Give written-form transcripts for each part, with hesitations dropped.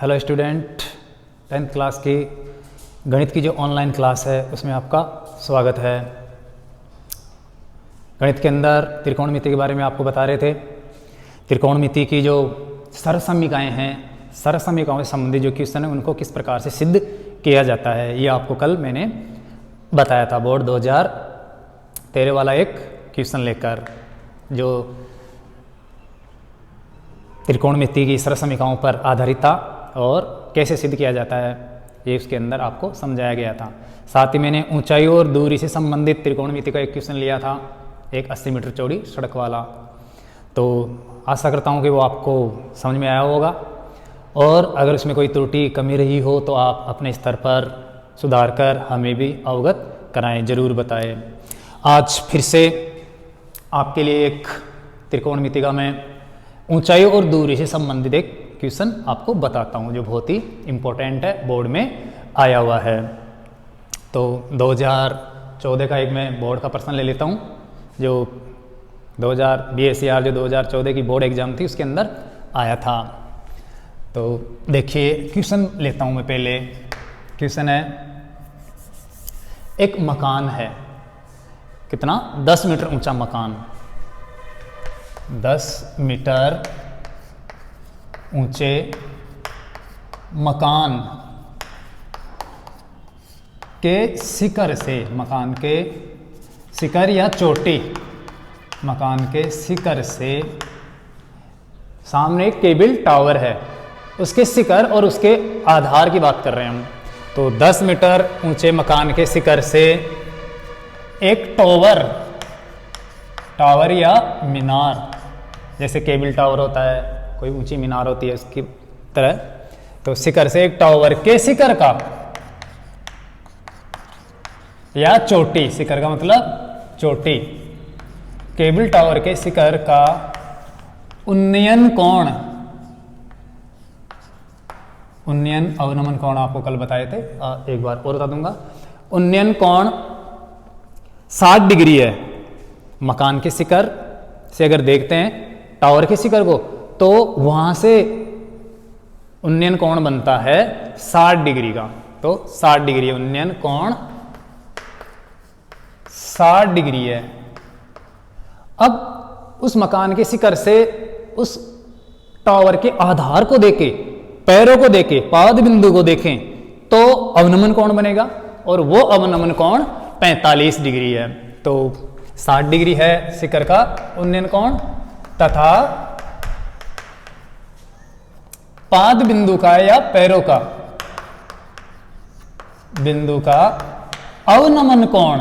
Hello student, 10th class की गणित की जो ऑनलाइन क्लास है उसमें आपका स्वागत है। गणित के अंदर त्रिकोणमिति के बारे में आपको बता रहे थे। त्रिकोणमिति की जो सरसमीकाएँ हैं, सरसमीकाओं से संबंधित जो क्वेश्चन है उनको किस प्रकार से सिद्ध किया जाता है, ये आपको कल मैंने बताया था। बोर्ड 2013 वाला एक क्वेश्चन लेकर जो त्रिकोणमिति की सरसमीकाओं पर आधारित था और कैसे सिद्ध किया जाता है ये उसके अंदर आपको समझाया गया था। साथ ही मैंने ऊंचाई और दूरी से संबंधित त्रिकोणमिति का एक क्वेश्चन लिया था, एक 80 मीटर चौड़ी सड़क वाला। तो आशा करता हूँ कि वो आपको समझ में आया होगा, और अगर उसमें कोई त्रुटि कमी रही हो तो आप अपने स्तर पर सुधार कर हमें भी अवगत कराएं, ज़रूर बताएं। आज फिर से आपके लिए एक त्रिकोणमिति का मैं ऊंचाई और दूरी से संबंधित एक क्वेश्चन आपको बताता हूं जो बहुत ही इम्पोर्टेंट है, बोर्ड में आया हुआ है। तो 2014 का एक मैं बोर्ड का प्रश्न ले लेता हूं जो 2000 BSER जो 2014 की बोर्ड एग्जाम थी उसके अंदर आया था। तो देखिए क्वेश्चन लेता हूं मैं। पहले क्वेश्चन है, एक मकान है, कितना 10 मीटर ऊंचा मकान, 10 मीटर ऊंचे मकान के शिखर से, मकान के शिखर या चोटी, मकान के शिखर से सामने एक केबल टावर है, उसके शिखर और उसके आधार की बात कर रहे हैं हम। तो 10 मीटर ऊंचे मकान के शिखर से एक टावर या मीनार, जैसे केबल टावर होता है, कोई ऊंची मीनार होती है उसकी तरह, तो शिखर से एक टावर के शिखर का या चोटी, शिखर का मतलब चोटी, केबल टावर के शिखर का उन्नयन कोण, उन्नयन अवनमन कोण आपको कल बताए थे, एक बार और बता दूंगा। उन्नयन कोण 60 डिग्री है। मकान के शिखर से अगर देखते हैं टावर के शिखर को तो वहां से उन्नयन कोण बनता है 60 डिग्री का। तो 60 डिग्री है, उन्नयन कोण 60 डिग्री है। अब उस मकान के शिखर से उस टावर के आधार को देके, पैरों को देके, पाद बिंदु को देखें तो अवनमन कोण बनेगा, और वो अवनमन कोण 45 डिग्री है। तो 60 डिग्री है शिखर का उन्नयन कोण, तथा पाद बिंदु का या पैरों का बिंदु का अवनमन कोण,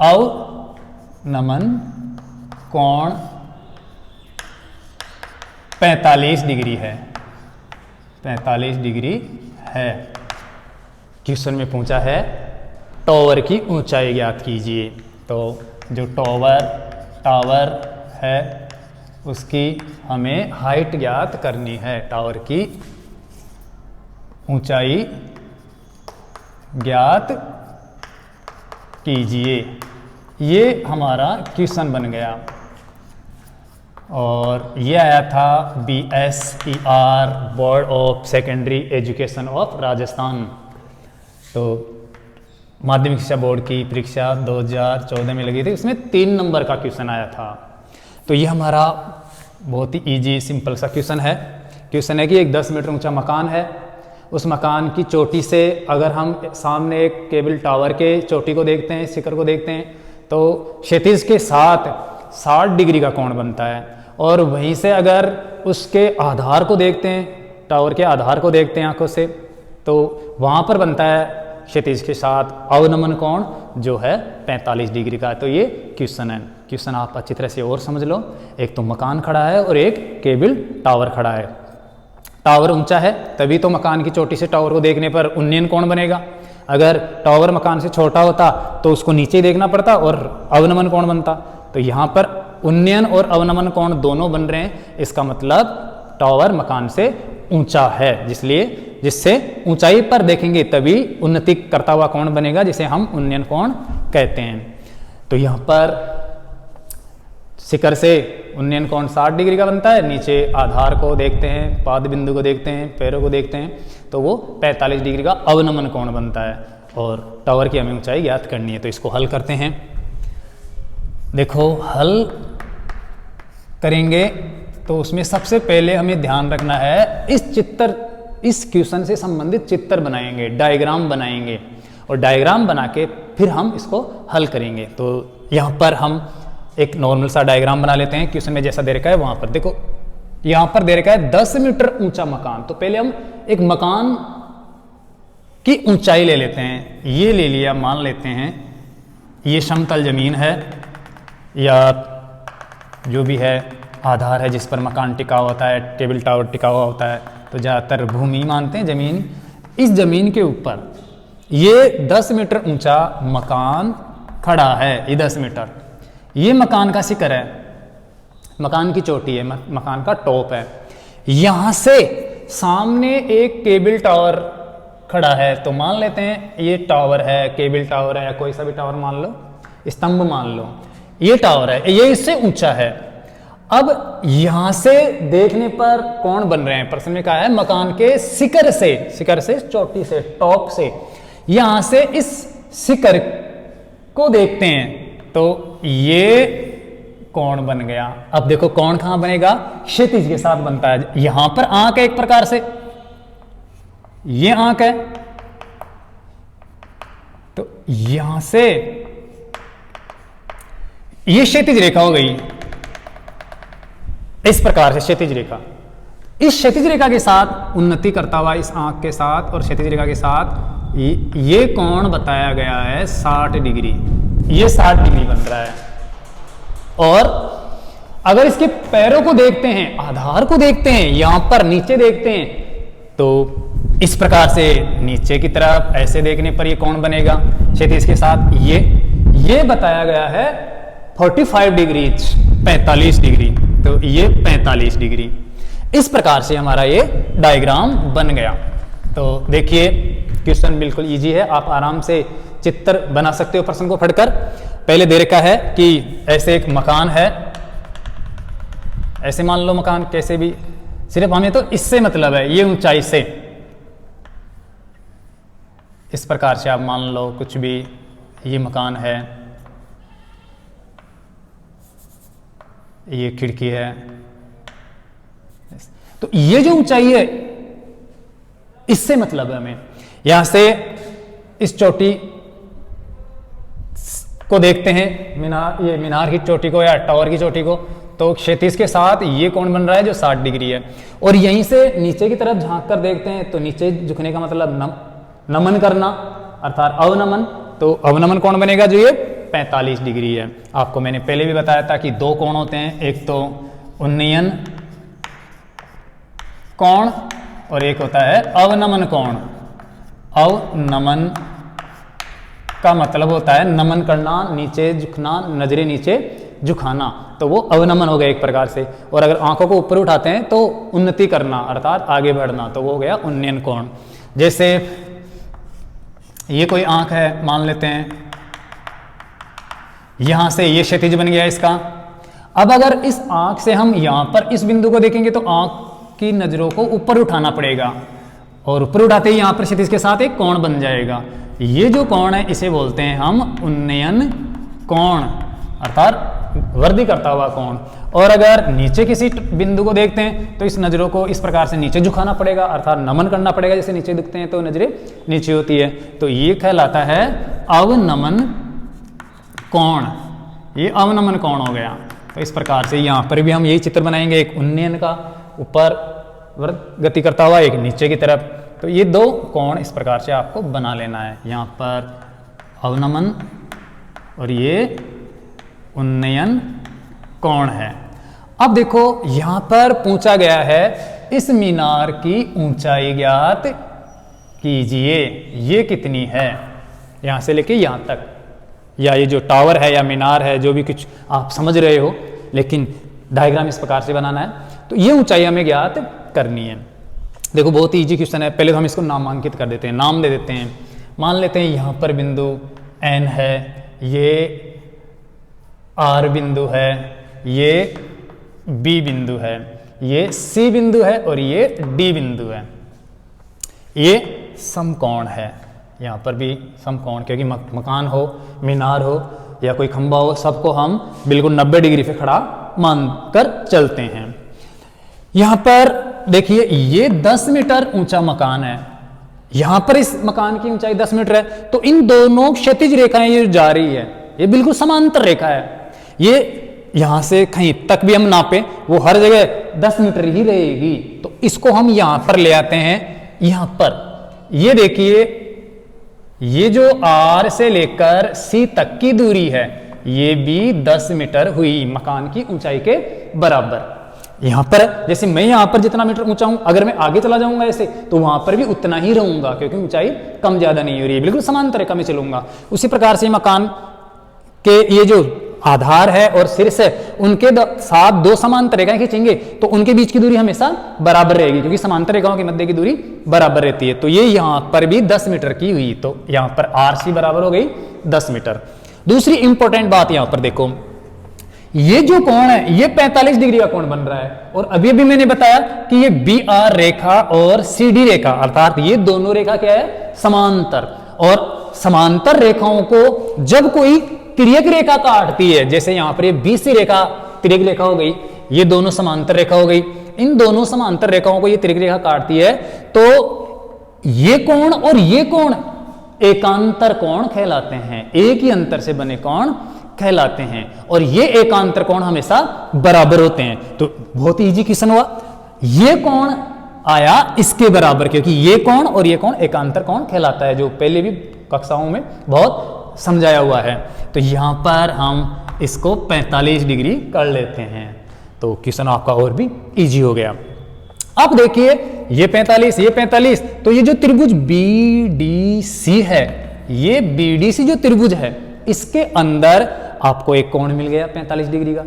अवनमन कोण 45 डिग्री है, 45 डिग्री है। क्वेश्चन में पूछा है टावर की ऊंचाई ज्ञात कीजिए। तो जो टावर है उसकी हमें हाइट ज्ञात करनी है, टावर की ऊंचाई ज्ञात कीजिए, ये हमारा क्वेश्चन बन गया। और ये आया था BSER board of secondary education of Rajasthan. तो माध्यमिक शिक्षा बोर्ड की परीक्षा 2014 में लगी थी, उसमें 3 नंबर का क्वेश्चन आया था। तो ये हमारा बहुत ही इजी सिंपल सा क्वेश्चन है। क्वेश्चन है कि एक 10 मीटर ऊंचा मकान है, उस मकान की चोटी से अगर हम सामने एक केबल टावर के चोटी को देखते हैं, शिखर को देखते हैं, तो क्षैतिज के साथ 60 डिग्री का कोण बनता है। और वहीं से अगर उसके आधार को देखते हैं, टावर के आधार को देखते हैं आंखों से, तो वहाँ पर बनता है क्षैतिज के साथ अवनमन कोण जो है 45 डिग्री का। तो ये क्वेश्चन है। क्वेश्चन आप अच्छी तरह से और समझ लो। एक तो मकान खड़ा है और एक केबल टावर खड़ा है। टावर ऊंचा है तभी तो मकान की चोटी से टावर को देखने पर उन्नयन कोण बनेगा। अगर टावर मकान से छोटा होता तो उसको नीचे ही देखना पड़ता और अवनमन कोण बनता। तो यहाँ पर उन्नयन और अवनमन कोण दोनों बन रहे हैं, इसका मतलब टावर मकान से ऊंचा है, जिससे ऊंचाई पर देखेंगे तभी उन्नति करता हुआ कोण बनेगा, जिसे हम उन्नयन कोण कहते हैं। तो यहाँ पर शिखर से उन्नयन कोण 60 डिग्री का बनता है। नीचे आधार को देखते हैं, पाद बिंदु को देखते हैं, पैरों को देखते हैं, तो वो 45 डिग्री का अवनमन कोण बनता है। और टावर की हमें ऊंचाई ज्ञात करनी है, तो इसको हल करते हैं। देखो हल करेंगे तो उसमें सबसे पहले हमें ध्यान रखना है, इस क्वेश्चन से संबंधित चित्र बनाएंगे, डायग्राम बनाएंगे, और डायग्राम बना के फिर हम इसको हल करेंगे। तो यहाँ पर हम एक नॉर्मल सा डायग्राम बना लेते हैं। क्वेश्चन में जैसा दे रखा है वहाँ पर देखो, यहाँ पर दे रखा है 10 मीटर ऊंचा मकान। तो पहले हम एक मकान की ऊंचाई ले लेते हैं। ये ले लिया, मान लेते हैं ये समतल जमीन है या जो भी है आधार है जिस पर मकान टिका होता है, टेबल टावर टिका हुआ होता है, तो ज़्यादातर भूमि मानते हैं जमीन। इस जमीन के ऊपर ये 10 मीटर ऊंचा मकान खड़ा है। ये 10 मीटर, ये मकान का शिखर है, मकान की चोटी है, मकान का टॉप है। यहाँ से सामने एक केबल टावर खड़ा है। तो मान लेते हैं ये टावर है, केबल टावर है, कोई सा भी टावर मान लो, स्तंभ मान लो, ये टावर है, ये इससे ऊंचा है। अब यहां से देखने पर कौन बन रहे हैं, प्रश्न में कहा है मकान के शिखर से, चोटी से, टॉप से, यहां से इस शिखर को देखते हैं तो ये कौन बन गया। अब देखो कौन कहां बनेगा, क्षैतिज के साथ बनता है। यहां पर आंख है एक प्रकार से, ये आंख है, तो यहां से ये क्षैतिज रेखा हो गई, इस प्रकार से क्षैतिज रेखा। इस क्षैतिज रेखा के साथ उन्नति करता हुआ इस आंख के साथ और क्षैतिज रेखा के साथ ये कोण बताया गया है 60 डिग्री। ये 60 डिग्री बन रहा है। और अगर इसके पैरों को देखते हैं, आधार को देखते हैं, यहां पर नीचे देखते हैं, तो इस प्रकार से नीचे की तरफ ऐसे देखने पर ये कोण बनेगा क्षैतिज के साथ। ये बताया गया है 45 डिग्री, 45 डिग्री। तो ये 45 डिग्री। इस प्रकार से हमारा ये डायग्राम बन गया। तो देखिए क्वेश्चन बिल्कुल इजी है, आप आराम से चित्र बना सकते हो प्रश्न को पढ़कर। पहले दे रखा है कि ऐसे एक मकान है, ऐसे मान लो मकान, कैसे भी, सिर्फ हमें तो इससे मतलब है, ये ऊंचाई से, इस प्रकार से आप मान लो कुछ भी, ये मकान है, ये खिड़की है, तो ये जो ऊंचाई है इससे मतलब है हमें। यहां से इस चोटी को देखते हैं, ये मीनार की चोटी को या टावर की चोटी को, तो क्षैतिज के साथ ये कोण बन रहा है जो 60 डिग्री है। और यहीं से नीचे की तरफ झांक कर देखते हैं तो नीचे झुकने का मतलब नमन करना, अर्थात अवनमन। तो अवनमन कोण बनेगा जो ये 45 डिग्री है। आपको मैंने पहले भी बताया था कि दो कोण होते हैं, एक तो उन्नयन कोण और एक होता है अवनमन कोण। अवनमन का मतलब होता है नमन करना, नीचे झुकना, नजरें नीचे झुकाना, तो वो अवनमन हो गया एक प्रकार से। और अगर आंखों को ऊपर उठाते हैं तो उन्नति करना, अर्थात आगे बढ़ना, तो वो हो गया उन्नयन कोण। जैसे ये कोई आंख है मान लेते हैं, यहां से ये क्षैतिज बन गया इसका। अब अगर इस आंख से हम यहां पर इस बिंदु को देखेंगे तो आंख की नजरों को ऊपर उठाना पड़ेगा, और ऊपर उठाते ही यहां पर क्षैतिज के साथ एक कोण बन जाएगा। ये जो कोण है इसे बोलते हैं हम उन्नयन कोण, अर्थात वृद्धि करता हुआ कोण। और अगर नीचे किसी बिंदु को देखते हैं तो इस नजरों को इस प्रकार से नीचे झुकाना पड़ेगा, अर्थात नमन करना पड़ेगा। जैसे नीचे दिखते हैं तो नजरें नीचे होती है, तो ये कहलाता है अवनमन कोण। ये अवनमन कोण हो गया। तो इस प्रकार से यहाँ पर भी हम यही चित्र बनाएंगे, एक उन्नयन का ऊपर गति करता हुआ, एक नीचे की तरफ। तो ये दो कोण इस प्रकार से आपको बना लेना है, यहाँ पर अवनमन और ये उन्नयन कोण है। अब देखो यहाँ पर पूछा गया है इस मीनार की ऊंचाई ज्ञात कीजिए, ये कितनी है, यहाँ से लेके यहाँ तक, या ये जो टावर है या मीनार है, जो भी कुछ आप समझ रहे हो, लेकिन डायग्राम इस प्रकार से बनाना है। तो ये ऊंचाई हमें ज्ञात करनी है। देखो बहुत ही इजी क्वेश्चन है। पहले तो हम इसको नामांकित कर देते हैं, नाम दे देते हैं। मान लेते हैं यहाँ पर बिंदु N है, ये R बिंदु है, ये बी बिंदु है, ये सी बिंदु है और ये डी बिंदु है। ये समकोण है, यहाँ पर भी समकोण, क्योंकि मकान हो, मीनार हो या कोई खंबा हो, सबको हम बिल्कुल 90 डिग्री पे खड़ा मानकर चलते हैं। यहाँ पर देखिए ये 10 मीटर ऊंचा मकान है, यहाँ पर इस मकान की ऊंचाई 10 मीटर है, तो इन दोनों क्षैतिज रेखाएं ये जा रही है, ये बिल्कुल समांतर रेखा है। ये यहां से कहीं तक भी हम नापे वो हर जगह 10 मीटर ही रहेगी, तो इसको हम यहां पर ले आते हैं। यहां पर ये देखिए, ये जो R से लेकर C तक की दूरी है ये भी 10 मीटर हुई, मकान की ऊंचाई के बराबर। यहां पर जैसे मैं यहां पर जितना मीटर ऊंचा हूं, अगर मैं आगे चला जाऊंगा ऐसे तो वहां पर भी उतना ही रहूंगा, क्योंकि ऊंचाई कम ज्यादा नहीं हो रही है, बिल्कुल समांतर रेखा में चलूंगा। उसी प्रकार से मकान के ये जो आधार है और शीर्ष है उनके साथ दो समांतर रेखाएं खींचेंगे तो उनके बीच की दूरी हमेशा बराबर रहेगी, क्योंकि समांतर रेखाओं के मध्य की दूरी बराबर रहती है। तो ये यहां पर भी 10 मीटर की हुई, तो यहां पर RC बराबर हो गई 10 मीटर। दूसरी इंपॉर्टेंट बात यहां पर देखो, ये जो कोण है ये 45 डिग्री का कोण बन रहा है, और अभी अभी मैंने बताया कि ये BR रेखा और CD रेखा, अर्थात ये दोनों रेखा क्या है, समांतर। और समांतर रेखाओं को जब कोई तिर्यक रेखा काटती है, जैसे यहां पर ये BC रेखा तिर्यक रेखा हो गई, ये दोनों समांतर रेखा हो गई, इन दोनों समांतर रेखाओं को ये तिर्यक रेखा काटती है, तो ये कोण और ये कोण एकांतर कोण कहलाते हैं, एक ही अंतर से बने कोण कहलाते हैं, और ये एकांतर कोण हमेशा बराबर होते हैं। तो बहुत इजी क्वेश्चन हुआ, ये कोण आया इसके बराबर, क्योंकि ये कोण और ये कोण एकांतर कोण कहलाता है, जो पहले भी कक्षाओं में बहुत समझाया हुआ है। तो यहां पर हम इसको 45 डिग्री कर लेते हैं, तो क्वेश्चन आपका और भी इजी हो गया। अब देखिए ये 45, ये 45, तो ये जो त्रिभुज BDC है, ये BDC जो त्रिभुज है इसके अंदर आपको एक कोण मिल गया 45 डिग्री का,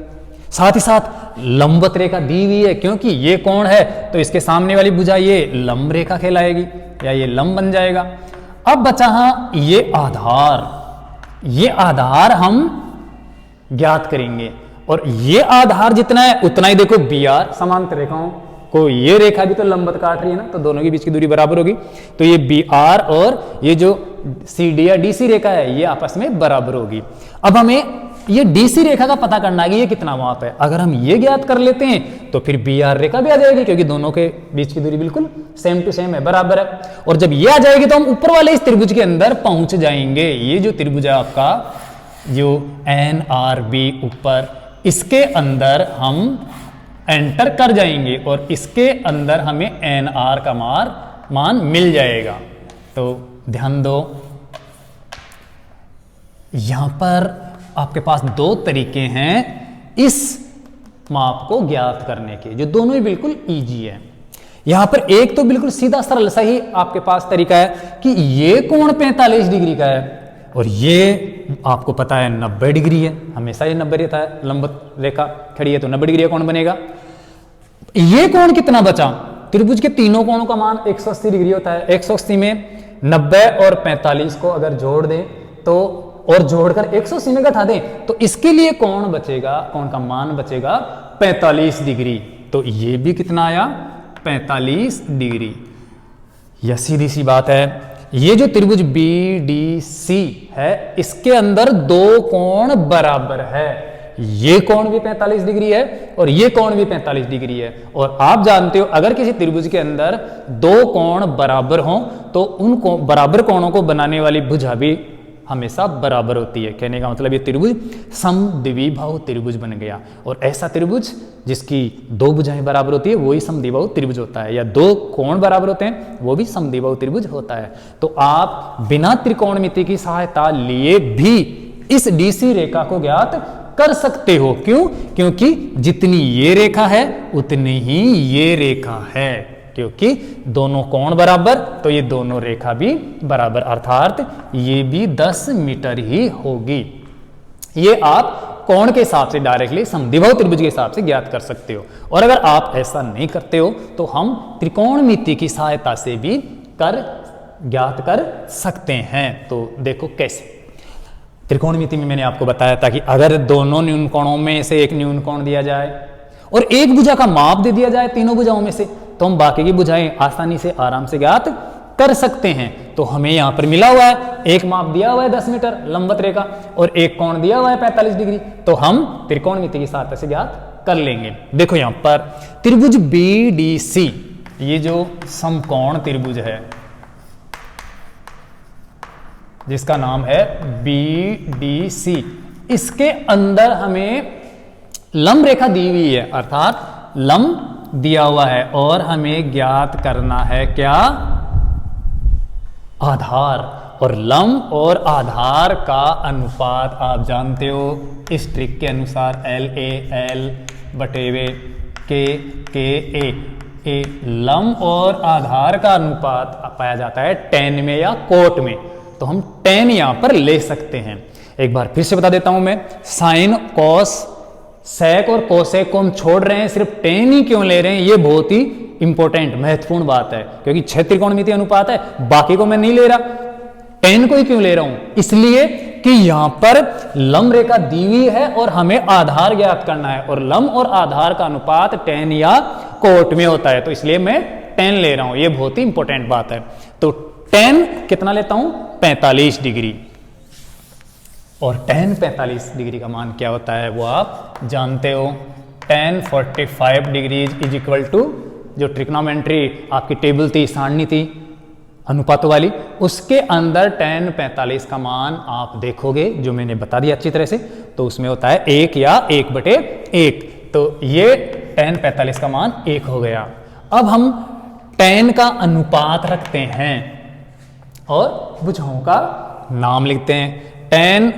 साथ ही साथ लंबवत रेखा दी हुई है, क्योंकि ये कोण है तो इसके सामने वाली भुजा ये लंब रेखा कहलाएगी या ये लंब बन जाएगा। अब बचा हाँ ये आधार, ये आधार हम ज्ञात करेंगे, और ये आधार जितना है उतना ही देखो BR समांतर रेखाओं को, ये रेखा भी तो लंबवत काट रही है ना, तो दोनों के बीच की दूरी बराबर होगी, तो ये BR और ये जो CD या DC रेखा है ये आपस में बराबर होगी। अब हमें ये DC रेखा का पता करना है कि ये कितना माप है। अगर हम ये ज्ञात कर लेते हैं तो फिर BR रेखा भी आ जाएगी, क्योंकि दोनों के बीच की दूरी बिल्कुल सेम टू सेम है, बराबर है। और जब ये आ जाएगी तो हम ऊपर वाले इस त्रिभुज के अंदर पहुंच जाएंगे। ये जो त्रिभुज है आपका जो NRB ऊपर, इसके अंदर हम एंटर कर जाएंगे और इसके अंदर हमें NR का मान मिल जाएगा। तो ध्यान दो, यहां पर आपके पास दो तरीके हैं इस माप को ज्ञात करने के, जो दोनों ही बिल्कुल इजी है। यहां पर एक तो बिल्कुल सीधा सरल सही आपके पास तरीका है कि ये कोण 45 डिग्री का है और ये आपको पता है 90 डिग्री है, हमेशा ये 90 रहता है, लंबवत रेखा खड़ी है तो 90 डिग्री का कोण बनेगा। ये कोण कितना बचा, त्रिभुज के तीनों कोणों का मान 180 डिग्री होता है। 180 में 90 और 45 को अगर जोड़ दें तो, और जोड़कर 180 में घटा दें तो इसके लिए कोण बचेगा, कोण का मान बचेगा 45 डिग्री। तो ये भी कितना आया, 45 डिग्री। यह सीधी सी बात है। ये जो त्रिभुज BDC है इसके अंदर दो कोण बराबर है, ये कोण भी 45 डिग्री है और ये कोण भी 45 डिग्री है। और आप जानते हो अगर किसी त्रिभुज के अंदर दो कोण बराबर हों तो उन बराबर कोणों को बनाने वाली भुजा भी हमेशा बराबर होती है। कहने का मतलब ये त्रिभुज समद्विबाहु त्रिभुज बन गया। और ऐसा त्रिभुज जिसकी दो भुजाएं बराबर होती है वही समद्विबाहु त्रिभुज होता है, या दो कोण बराबर होते हैं वो भी समद्विबाहु त्रिभुज होता है। तो आप बिना त्रिकोणमिति की सहायता लिए भी इस DC रेखा को ज्ञात कर सकते हो। क्यों? क्योंकि जितनी ये रेखा है उतनी ही ये रेखा है, क्योंकि दोनों कोण बराबर तो ये दोनों रेखा भी बराबर, अर्थात ये भी 10 मीटर ही होगी। ये आप कोण के हिसाब से डायरेक्टली समद्विबाहु त्रिभुज के हिसाब से ज्ञात कर सकते हो। और अगर आप ऐसा नहीं करते हो तो हम त्रिकोणमिति की सहायता से भी ज्ञात कर सकते हैं। तो देखो कैसे। त्रिकोणमिति में मैंने आपको बताया था कि अगर दोनों न्यून कोणों में से एक न्यून कोण दिया जाए और एक भुजा का माप दे दिया जाए तीनों भुजाओं में से, तो हम बाकी की भुजाएं आसानी से आराम से ज्ञात कर सकते हैं। तो हमें यहाँ पर मिला हुआ है, एक माप दिया हुआ है 10 मीटर लंबवत रेखा और एक कोण दिया हुआ है 45 डिग्री, तो हम त्रिकोणमिति की सहायता से ज्ञात कर लेंगे। देखो यहाँ पर त्रिभुज BDC, ये जो समकोण त्रिभुज है जिसका नाम है BDC, इसके अंदर हमें लंब रेखा दी हुई है, अर्थात लंब दिया हुआ है और हमें ज्ञात करना है क्या, आधार। और लंब और आधार का अनुपात आप जानते हो इस ट्रिक के अनुसार LA/L बटेवे K/A। लंब और आधार का अनुपात पाया जाता है tan में या कोट में, तो हम tan यहां पर ले सकते हैं। एक बार फिर से बता देता हूं मैं, साइन कॉस सेक और कोसेक को हम छोड़ रहे हैं, सिर्फ tan ही क्यों ले रहे हैं, ये बहुत ही इंपॉर्टेंट महत्वपूर्ण बात है, क्योंकि 6 त्रिकोणमितीय अनुपात है, बाकी को मैं नहीं ले रहा। tan को ही क्यों ले रहा हूं, इसलिए कि यहां पर लंब रेखा दी हुई है और हमें आधार ज्ञात करना है, और लंब और आधार का अनुपात tan या कोट में होता है, तो इसलिए मैं tan ले रहा हूं, ये बहुत ही इंपॉर्टेंट बात है। तो tan कितना लेता हूं, 45 डिग्री, और tan 45 डिग्री का मान क्या होता है वो आप जानते हो। tan 45 degree is equal to, जो ट्रिग्नोमेट्री आपकी टेबल थी, सारणी थी अनुपातों वाली, उसके अंदर tan 45 का मान आप देखोगे, जो मैंने बता दिया अच्छी तरह से, तो उसमें होता है 1 या 1/1, तो ये tan 45 का मान 1 हो गया। अब हम tan का अनुपात रखते हैं और भुजाओं का नाम लिखते हैं। tan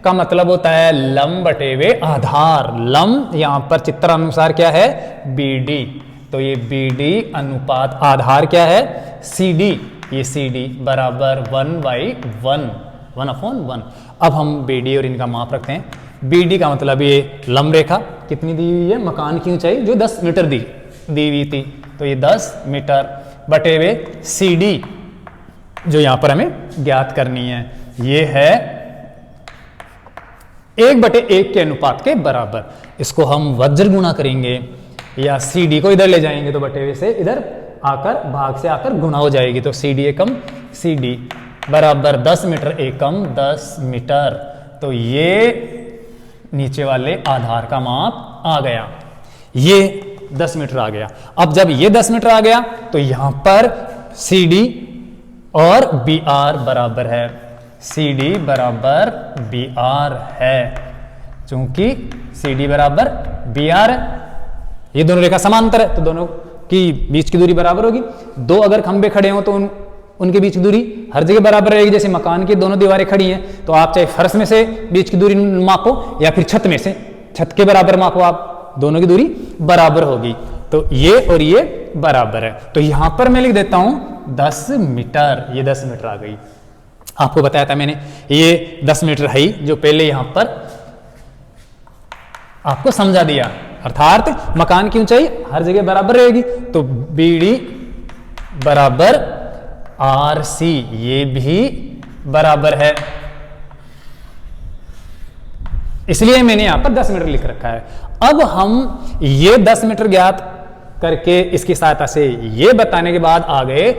का मतलब होता है लंब बटेवे आधार, लंब यहां पर चित्र अनुसार क्या है, BD, तो ये BD अनुपात आधार क्या है, CD, ये CD बराबर 1/1 अब हम BD और इनका माप रखते हैं। BD का मतलब ये लंब रेखा कितनी दी हुई है, मकान की ऊंचाई जो 10 मीटर दी हुई थी, तो ये 10 मीटर बटेवे CD जो यहां पर हमें ज्ञात करनी है, ये है 1/1 के अनुपात के बराबर। इसको हम वज्र गुणा करेंगे या CD को इधर ले जाएंगे तो बटेवे से इधर आकर भाग से आकर गुणा हो जाएगी, तो CD एकम CD बराबर 10 मीटर एकम 10 मीटर, तो ये नीचे वाले आधार का माप आ गया, ये 10 मीटर आ गया। अब जब ये 10 मीटर आ गया तो यहां पर CD और BR बराबर है, CD बराबर BR है, चूंकि CD बराबर BR है, ये दोनों रेखा समांतर है तो दोनों की बीच की दूरी बराबर होगी। दो अगर खंबे खड़े हो तो उनके बीच की दूरी हर जगह बराबर रहेगी। जैसे मकान की दोनों दीवारें खड़ी हैं तो आप चाहे फर्श में से बीच की दूरी मापो या फिर छत में से, छत के बराबर मापो, आप दोनों की दूरी बराबर होगी। तो ये और ये बराबर है, तो यहां पर मैं लिख देता हूं 10 मीटर, ये 10 मीटर आ गई। आपको बताया था मैंने ये 10 मीटर है ही, जो पहले यहां पर आपको समझा दिया, अर्थात मकान की ऊंचाई हर जगह बराबर रहेगी, तो BD बराबर RC, ये भी बराबर है, इसलिए मैंने यहां पर 10 मीटर लिख रखा है। अब हम ये 10 मीटर ज्ञात करके इसकी सहायता से ये बताने के बाद आ गए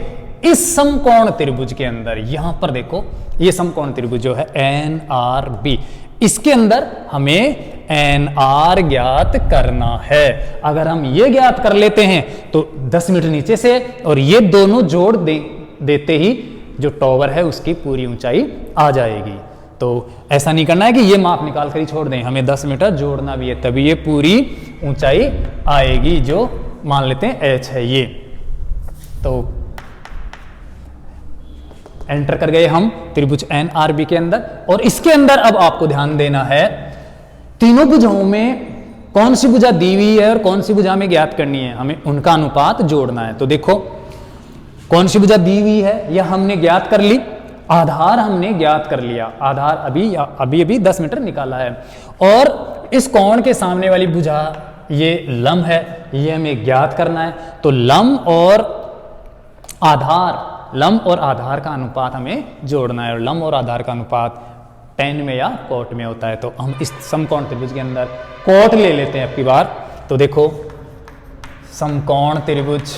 इस समकोण त्रिभुज के अंदर। यहां पर देखो ये समकोण त्रिभुज जो है NRB, इसके अंदर हमें NR ज्ञात करना है। अगर हम ये ज्ञात कर लेते हैं तो 10 मीटर नीचे से और ये दोनों जोड़ देते ही जो टॉवर है उसकी पूरी ऊंचाई आ जाएगी। तो ऐसा नहीं करना है कि ये माप निकाल कर ही छोड़ दें, हमें 10 मीटर जोड़ना भी है, तभी ये पूरी ऊंचाई आएगी, जो मान लेते हैं H है ये। तो एंटर कर गए हम त्रिभुज NRB के अंदर, और इसके अंदर अब आपको ध्यान देना है तीनों भुजाओं में कौन सी भुजा दी हुई है और कौन सी भुजा हमें ज्ञात करनी है, हमें उनका अनुपात जोड़ना है। तो देखो कौन सी भुजा दी हुई है यह हमने ज्ञात कर ली, आधार हमने ज्ञात कर लिया, आधार अभी 10 मीटर निकाला है, और इस कोण के सामने वाली भुजा ये लंब है, ये हमें ज्ञात करना है। तो लंब और आधार का अनुपात हमें जोड़ना है, और लंब और आधार का अनुपात tan में या कोट में होता है। तो हम इस समकोण त्रिभुज के अंदर कोट ले लेते हैं, आपकी बार तो देखो समकोण त्रिभुज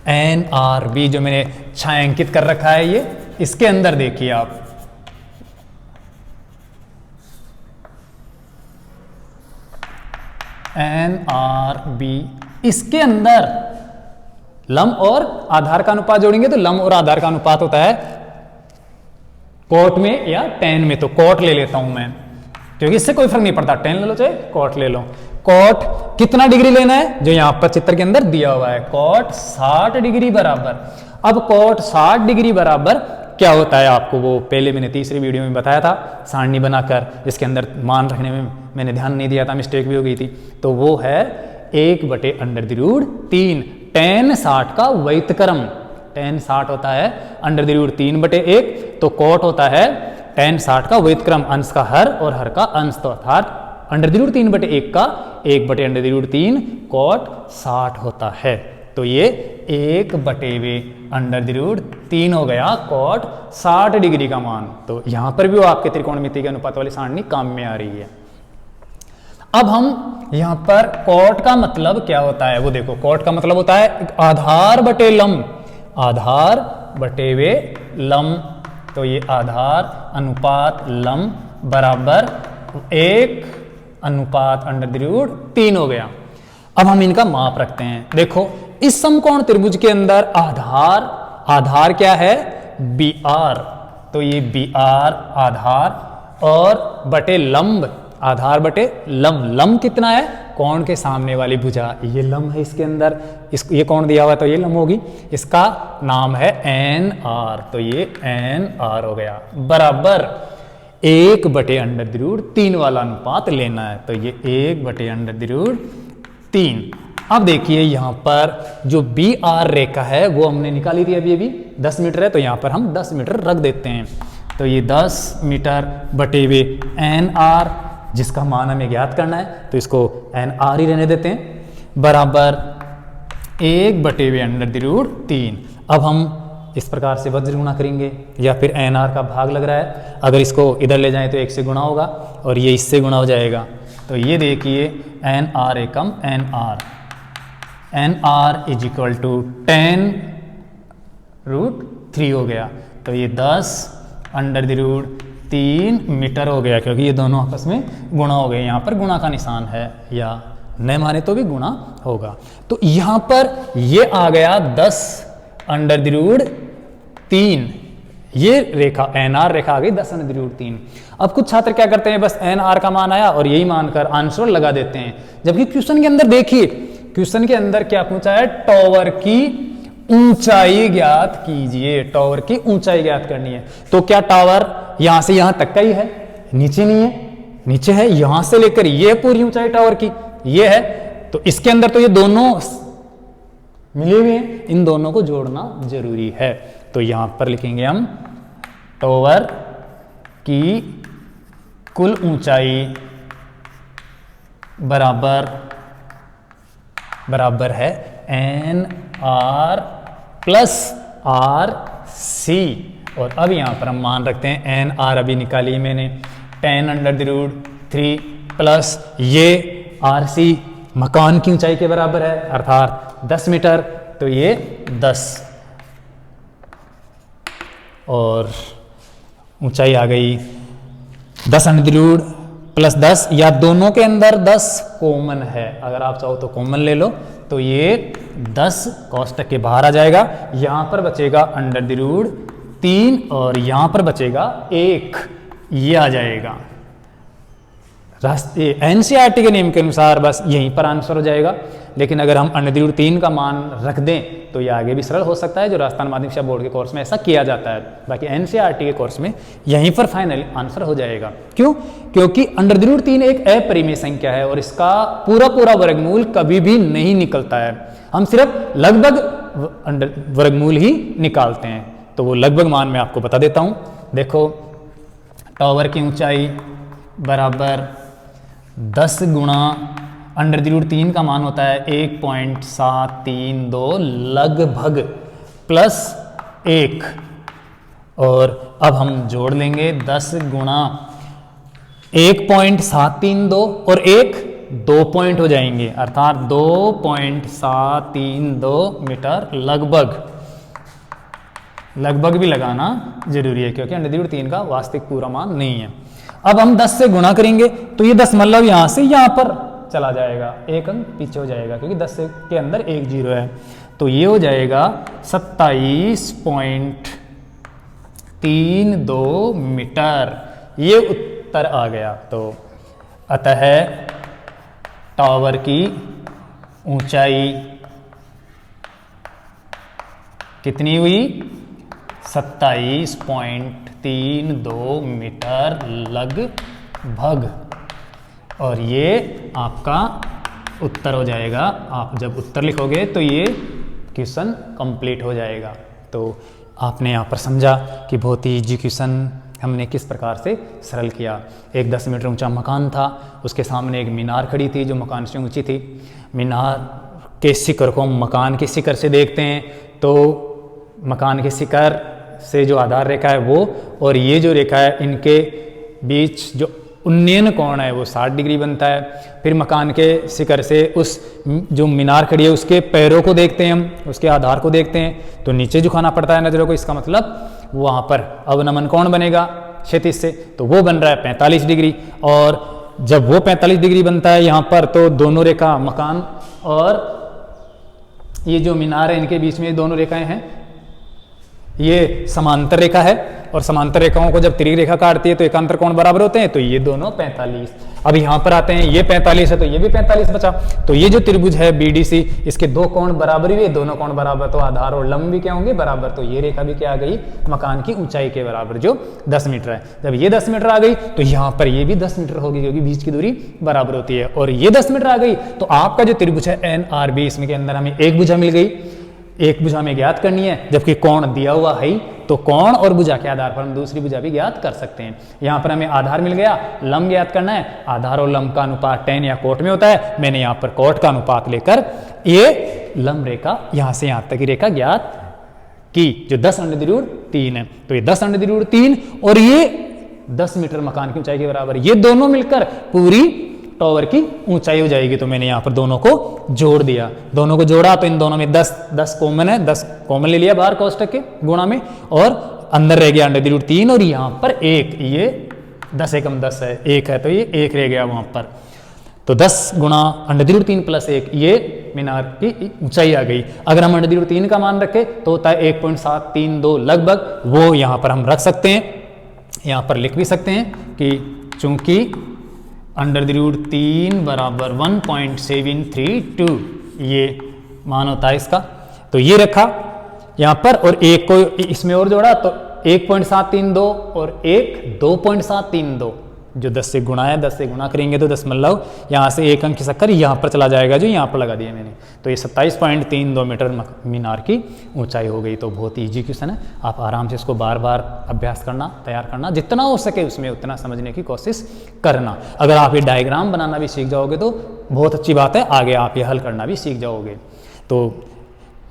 NRB जो मैंने छायांकित कर रखा है, ये इसके अंदर देखिए आप NRB, इसके अंदर लंब और आधार का अनुपात जोड़ेंगे तो लंब और आधार का अनुपात होता है कोट में या टेन में। तो कोट ले लेता हूं मैं, क्योंकि इससे कोई फर्क नहीं पड़ता, टेन ले लो चाहे कोट ले लो। कोट कितना डिग्री लेना है, जो यहां पर चित्र के अंदर दिया हुआ है, कोट 60 डिग्री बराबर। अब कोट 60 डिग्री बराबर क्या होता है, आपको वो पहले मैंने तीसरी वीडियो में बताया था, सारणी बनाकर इसके अंदर मान रखने में मैंने ध्यान नहीं दिया था, मिस्टेक भी हो गई थी। तो वो है 1/√3 tan 60 का व्यतिक्रम। tan 60 होता है √3/1, तो कोट होता है tan 60 का व्यतिक्रम, अंश का हर और हर का अंश, तो अर्थात √3/1 का 1/√3 कोट 60 होता है। तो ये 1/√3 हो गया कोट 60 डिग्री का मान। तो यहां पर भी वो आपके त्रिकोणमिति के अनुपात वाली सारणी काम में आ रही है। अब हम यहां पर कोट का मतलब क्या होता है वो देखो। कोट का मतलब होता है आधार बटे लंब, आधार बटे वे लंब। तो ये आधार अनुपात लंब बराबर 1/√3 हो गया। अब हम इनका माप रखते हैं। देखो इस समकोण त्रिभुज के अंदर आधार क्या है, BR। तो ये BR आधार और बटे लंब, आधार बटे लंब। लंब कितना है, कोण के सामने वाली भुजा, ये लंब है इसके अंदर, ये कोण दिया हुआ है तो ये लंब होगी, इसका नाम है NR। तो ये NR हो गया बराबर 1/√3 वाला अनुपात लेना है। तो ये 1/√3। अब देखिए यहां पर जो BR रेखा है वो हमने निकाली थी अभी 10 मीटर है, तो यहां पर हम 10 मीटर रख देते हैं। तो ये 10 मीटर बटे वे NR, जिसका मान हमें ज्ञात करना है, तो इसको NR ही रहने देते हैं, बराबर 1/√3। अब हम इस प्रकार से वज्र गुणा करेंगे, या फिर NR का भाग लग रहा है, अगर इसको इधर ले जाएं तो 1 से गुणा होगा और ये इससे गुणा हो जाएगा। तो ये देखिए NR एकम NR, NR = 10√3 हो गया। तो ये 10√3 मीटर हो गया, क्योंकि ये दोनों आपस में गुणा हो गए, यहाँ पर गुणा का निशान है, या न माने तो भी गुणा होगा। तो यहाँ पर ये आ गया 10√3, ये रेखा NR रेखा आ गई 10√3। अब कुछ छात्र क्या करते हैं, बस NR का मान आया और यही मानकर आंसर लगा देते हैं, जबकि क्वेश्चन के अंदर देखिए, क्वेश्चन के अंदर क्या पूछा है, टॉवर की ऊंचाई ज्ञात कीजिए। टॉवर की ऊंचाई ज्ञात करनी है। तो क्या टावर यहां से यहां तक का ही है, नीचे नहीं है, नीचे है, यहां से लेकर ये पूरी ऊंचाई टावर की ये है। तो इसके अंदर तो ये दोनों मिले हुए हैं, इन दोनों को जोड़ना जरूरी है। तो यहां पर लिखेंगे हम टावर की कुल ऊंचाई बराबर है NR + RC। और अब यहां पर हम मान रखते हैं NR अभी निकाली मैंने, 10√3 प्लस ये RC मकान की ऊंचाई के बराबर है, अर्थात 10 मीटर। तो ये 10 और ऊंचाई आ गई 10√+ 10, या दोनों के अंदर 10 कॉमन है, अगर आप चाहो तो कॉमन ले लो। तो ये 10 कोष्टक के बाहर आ जाएगा, यहां पर बचेगा √3 और यहां पर बचेगा 1, ये आ जाएगा। NCERT के नियम के अनुसार बस यहीं पर आंसर हो जाएगा। लेकिन अगर हम √3 का मान रख दें तो ये आगे भी सरल हो सकता है, जो राजस्थान माध्यमिक शिक्षा बोर्ड के कोर्स में ऐसा किया जाता है। बाकी NCERT के कोर्स में यहीं पर फाइनल आंसर हो जाएगा। क्यों? क्योंकि √3 एक अपरिमेय संख्या है और इसका पूरा वर्गमूल कभी भी नहीं निकलता है, हम सिर्फ लगभग वर्गमूल ही निकालते हैं। तो वो लगभग मान मैं आपको बता देता हूं। देखो टावर की ऊंचाई बराबर 10 गुणा √3 का मान होता है 1.732 लगभग प्लस 1, और अब हम जोड़ लेंगे 10 गुणा 1.732 और एक 2 पॉइंट हो जाएंगे, अर्थात 2.732 मीटर लगभग भी लगाना जरूरी है, क्योंकि √3 का वास्तविक पूरा मान नहीं है। अब हम 10 से गुणा करेंगे तो ये 10 मतलब यहां से यहां पर चला जाएगा, एक अंक पीछे हो जाएगा, क्योंकि 10 के अंदर एक जीरो है। तो ये हो जाएगा 27.32 मीटर, ये उत्तर आ गया। तो अतः टावर की ऊंचाई कितनी हुई? 27.32 मीटर लगभग, और ये आपका उत्तर हो जाएगा। आप जब उत्तर लिखोगे तो ये क्वेश्चन कंप्लीट हो जाएगा। तो आपने यहाँ पर समझा कि बहुत ही इजी क्वेश्चन हमने किस प्रकार से सरल किया। एक 10 मीटर ऊंचा मकान था, उसके सामने एक मीनार खड़ी थी जो मकान से ऊंची थी। मीनार के शिखर को हम मकान के शिखर से देखते हैं, तो मकान के शिखर से जो आधार रेखा है वो और ये जो रेखा है, इनके बीच जो उन्नयन कोण है वो 60 डिग्री बनता है। फिर मकान के शिखर से उस जो मीनार खड़ी है उसके पैरों को देखते हैं हम, उसके आधार को देखते हैं, तो नीचे झुकाना पड़ता है नज़रों को। इसका मतलब वहाँ पर अवनमन कोण बनेगा क्षैतिज से, तो वो बन रहा है 45 डिग्री। और जब वो 45 डिग्री बनता है यहाँ पर, तो दोनों रेखा मकान और ये जो मीनार है इनके बीच में दोनों रेखाएं हैं, ये समांतर रेखा है, और समांतर रेखाओं को जब तिरछी रेखा काटती है तो एकांतर कोण बराबर होते हैं, तो ये दोनों 45। अब यहाँ पर आते हैं, ये 45 है तो ये भी 45 बचा। तो ये जो त्रिभुज है BDC, इसके दो कोण बराबर हुए, दोनों कोण बराबर, तो आधार और लंब भी क्या होंगे? बराबर। तो ये रेखा भी क्या आ गई? मकान की ऊंचाई के बराबर, जो 10 मीटर है। जब ये 10 मीटर आ गई तो यहाँ पर ये भी 10 मीटर होगी, क्योंकि बीच की दूरी बराबर होती है। और ये 10 मीटर आ गई तो आपका जो त्रिभुज है NRB, इसमें के अंदर हमें एक भुजा मिल गई, एक भुजा हमें ज्ञात करनी है, जबकि कोण दिया हुआ है, तो कोण और भुजा के आधार पर हम दूसरी भुजा भी ज्ञात कर सकते हैं। यहाँ पर हमें आधार मिल गया, लंब ज्ञात करना है। आधार और लंब का अनुपात tan या कोट में होता है, मैंने यहाँ पर कोट का अनुपात लेकर ये लंब रेखा यहाँ से यहाँ तक की रेखा ज्ञात की, जो 10√3 है। तो ये 10√3 और ये 10 मीटर मकान की ऊंचाई के बराबर, ये दोनों मिलकर पूरी टावर की ऊंचाई हो जाएगी। तो मैंने यहाँ पर दोनों को जोड़ दिया, दोनों को जोड़ा तो इन दोनों में 10 कॉमन है, 10 कॉमन ले लिया बाहर कोष्टक के गुणा में, और अंदर रह गया √3 और यहाँ पर 1, ये 10 एकम 10 है, 1 है तो ये 1 रह गया वहाँ पर। तो 10 गुणा √3 + 1, ये मीनार की ऊंचाई आ गई। अगर हम √3 का मान रखें तो होता है 1.732 लगभग, वो यहाँ पर हम रख सकते हैं। यहाँ पर लिख भी सकते हैं कि चूंकि √3 बराबर 1.732 ये मान होता है इसका, तो ये रखा यहाँ पर, और एक को इसमें और जोड़ा तो 1.732 और एक 2.732, जो 10 से गुणा है, 10 से गुणा करेंगे तो 10 मतलब यहाँ से एक अंक खिसक कर यहाँ पर चला जाएगा, जो यहाँ पर लगा दिया मैंने। तो ये 27.32 मीटर मीनार की ऊंचाई हो गई। तो बहुत ईजी क्वेश्चन है, आप आराम से इसको बार बार अभ्यास करना, तैयार करना, जितना हो सके उसमें उतना समझने की कोशिश करना। अगर आप ये डायग्राम बनाना भी सीख जाओगे तो बहुत अच्छी बात है, आगे आप ये हल करना भी सीख जाओगे। तो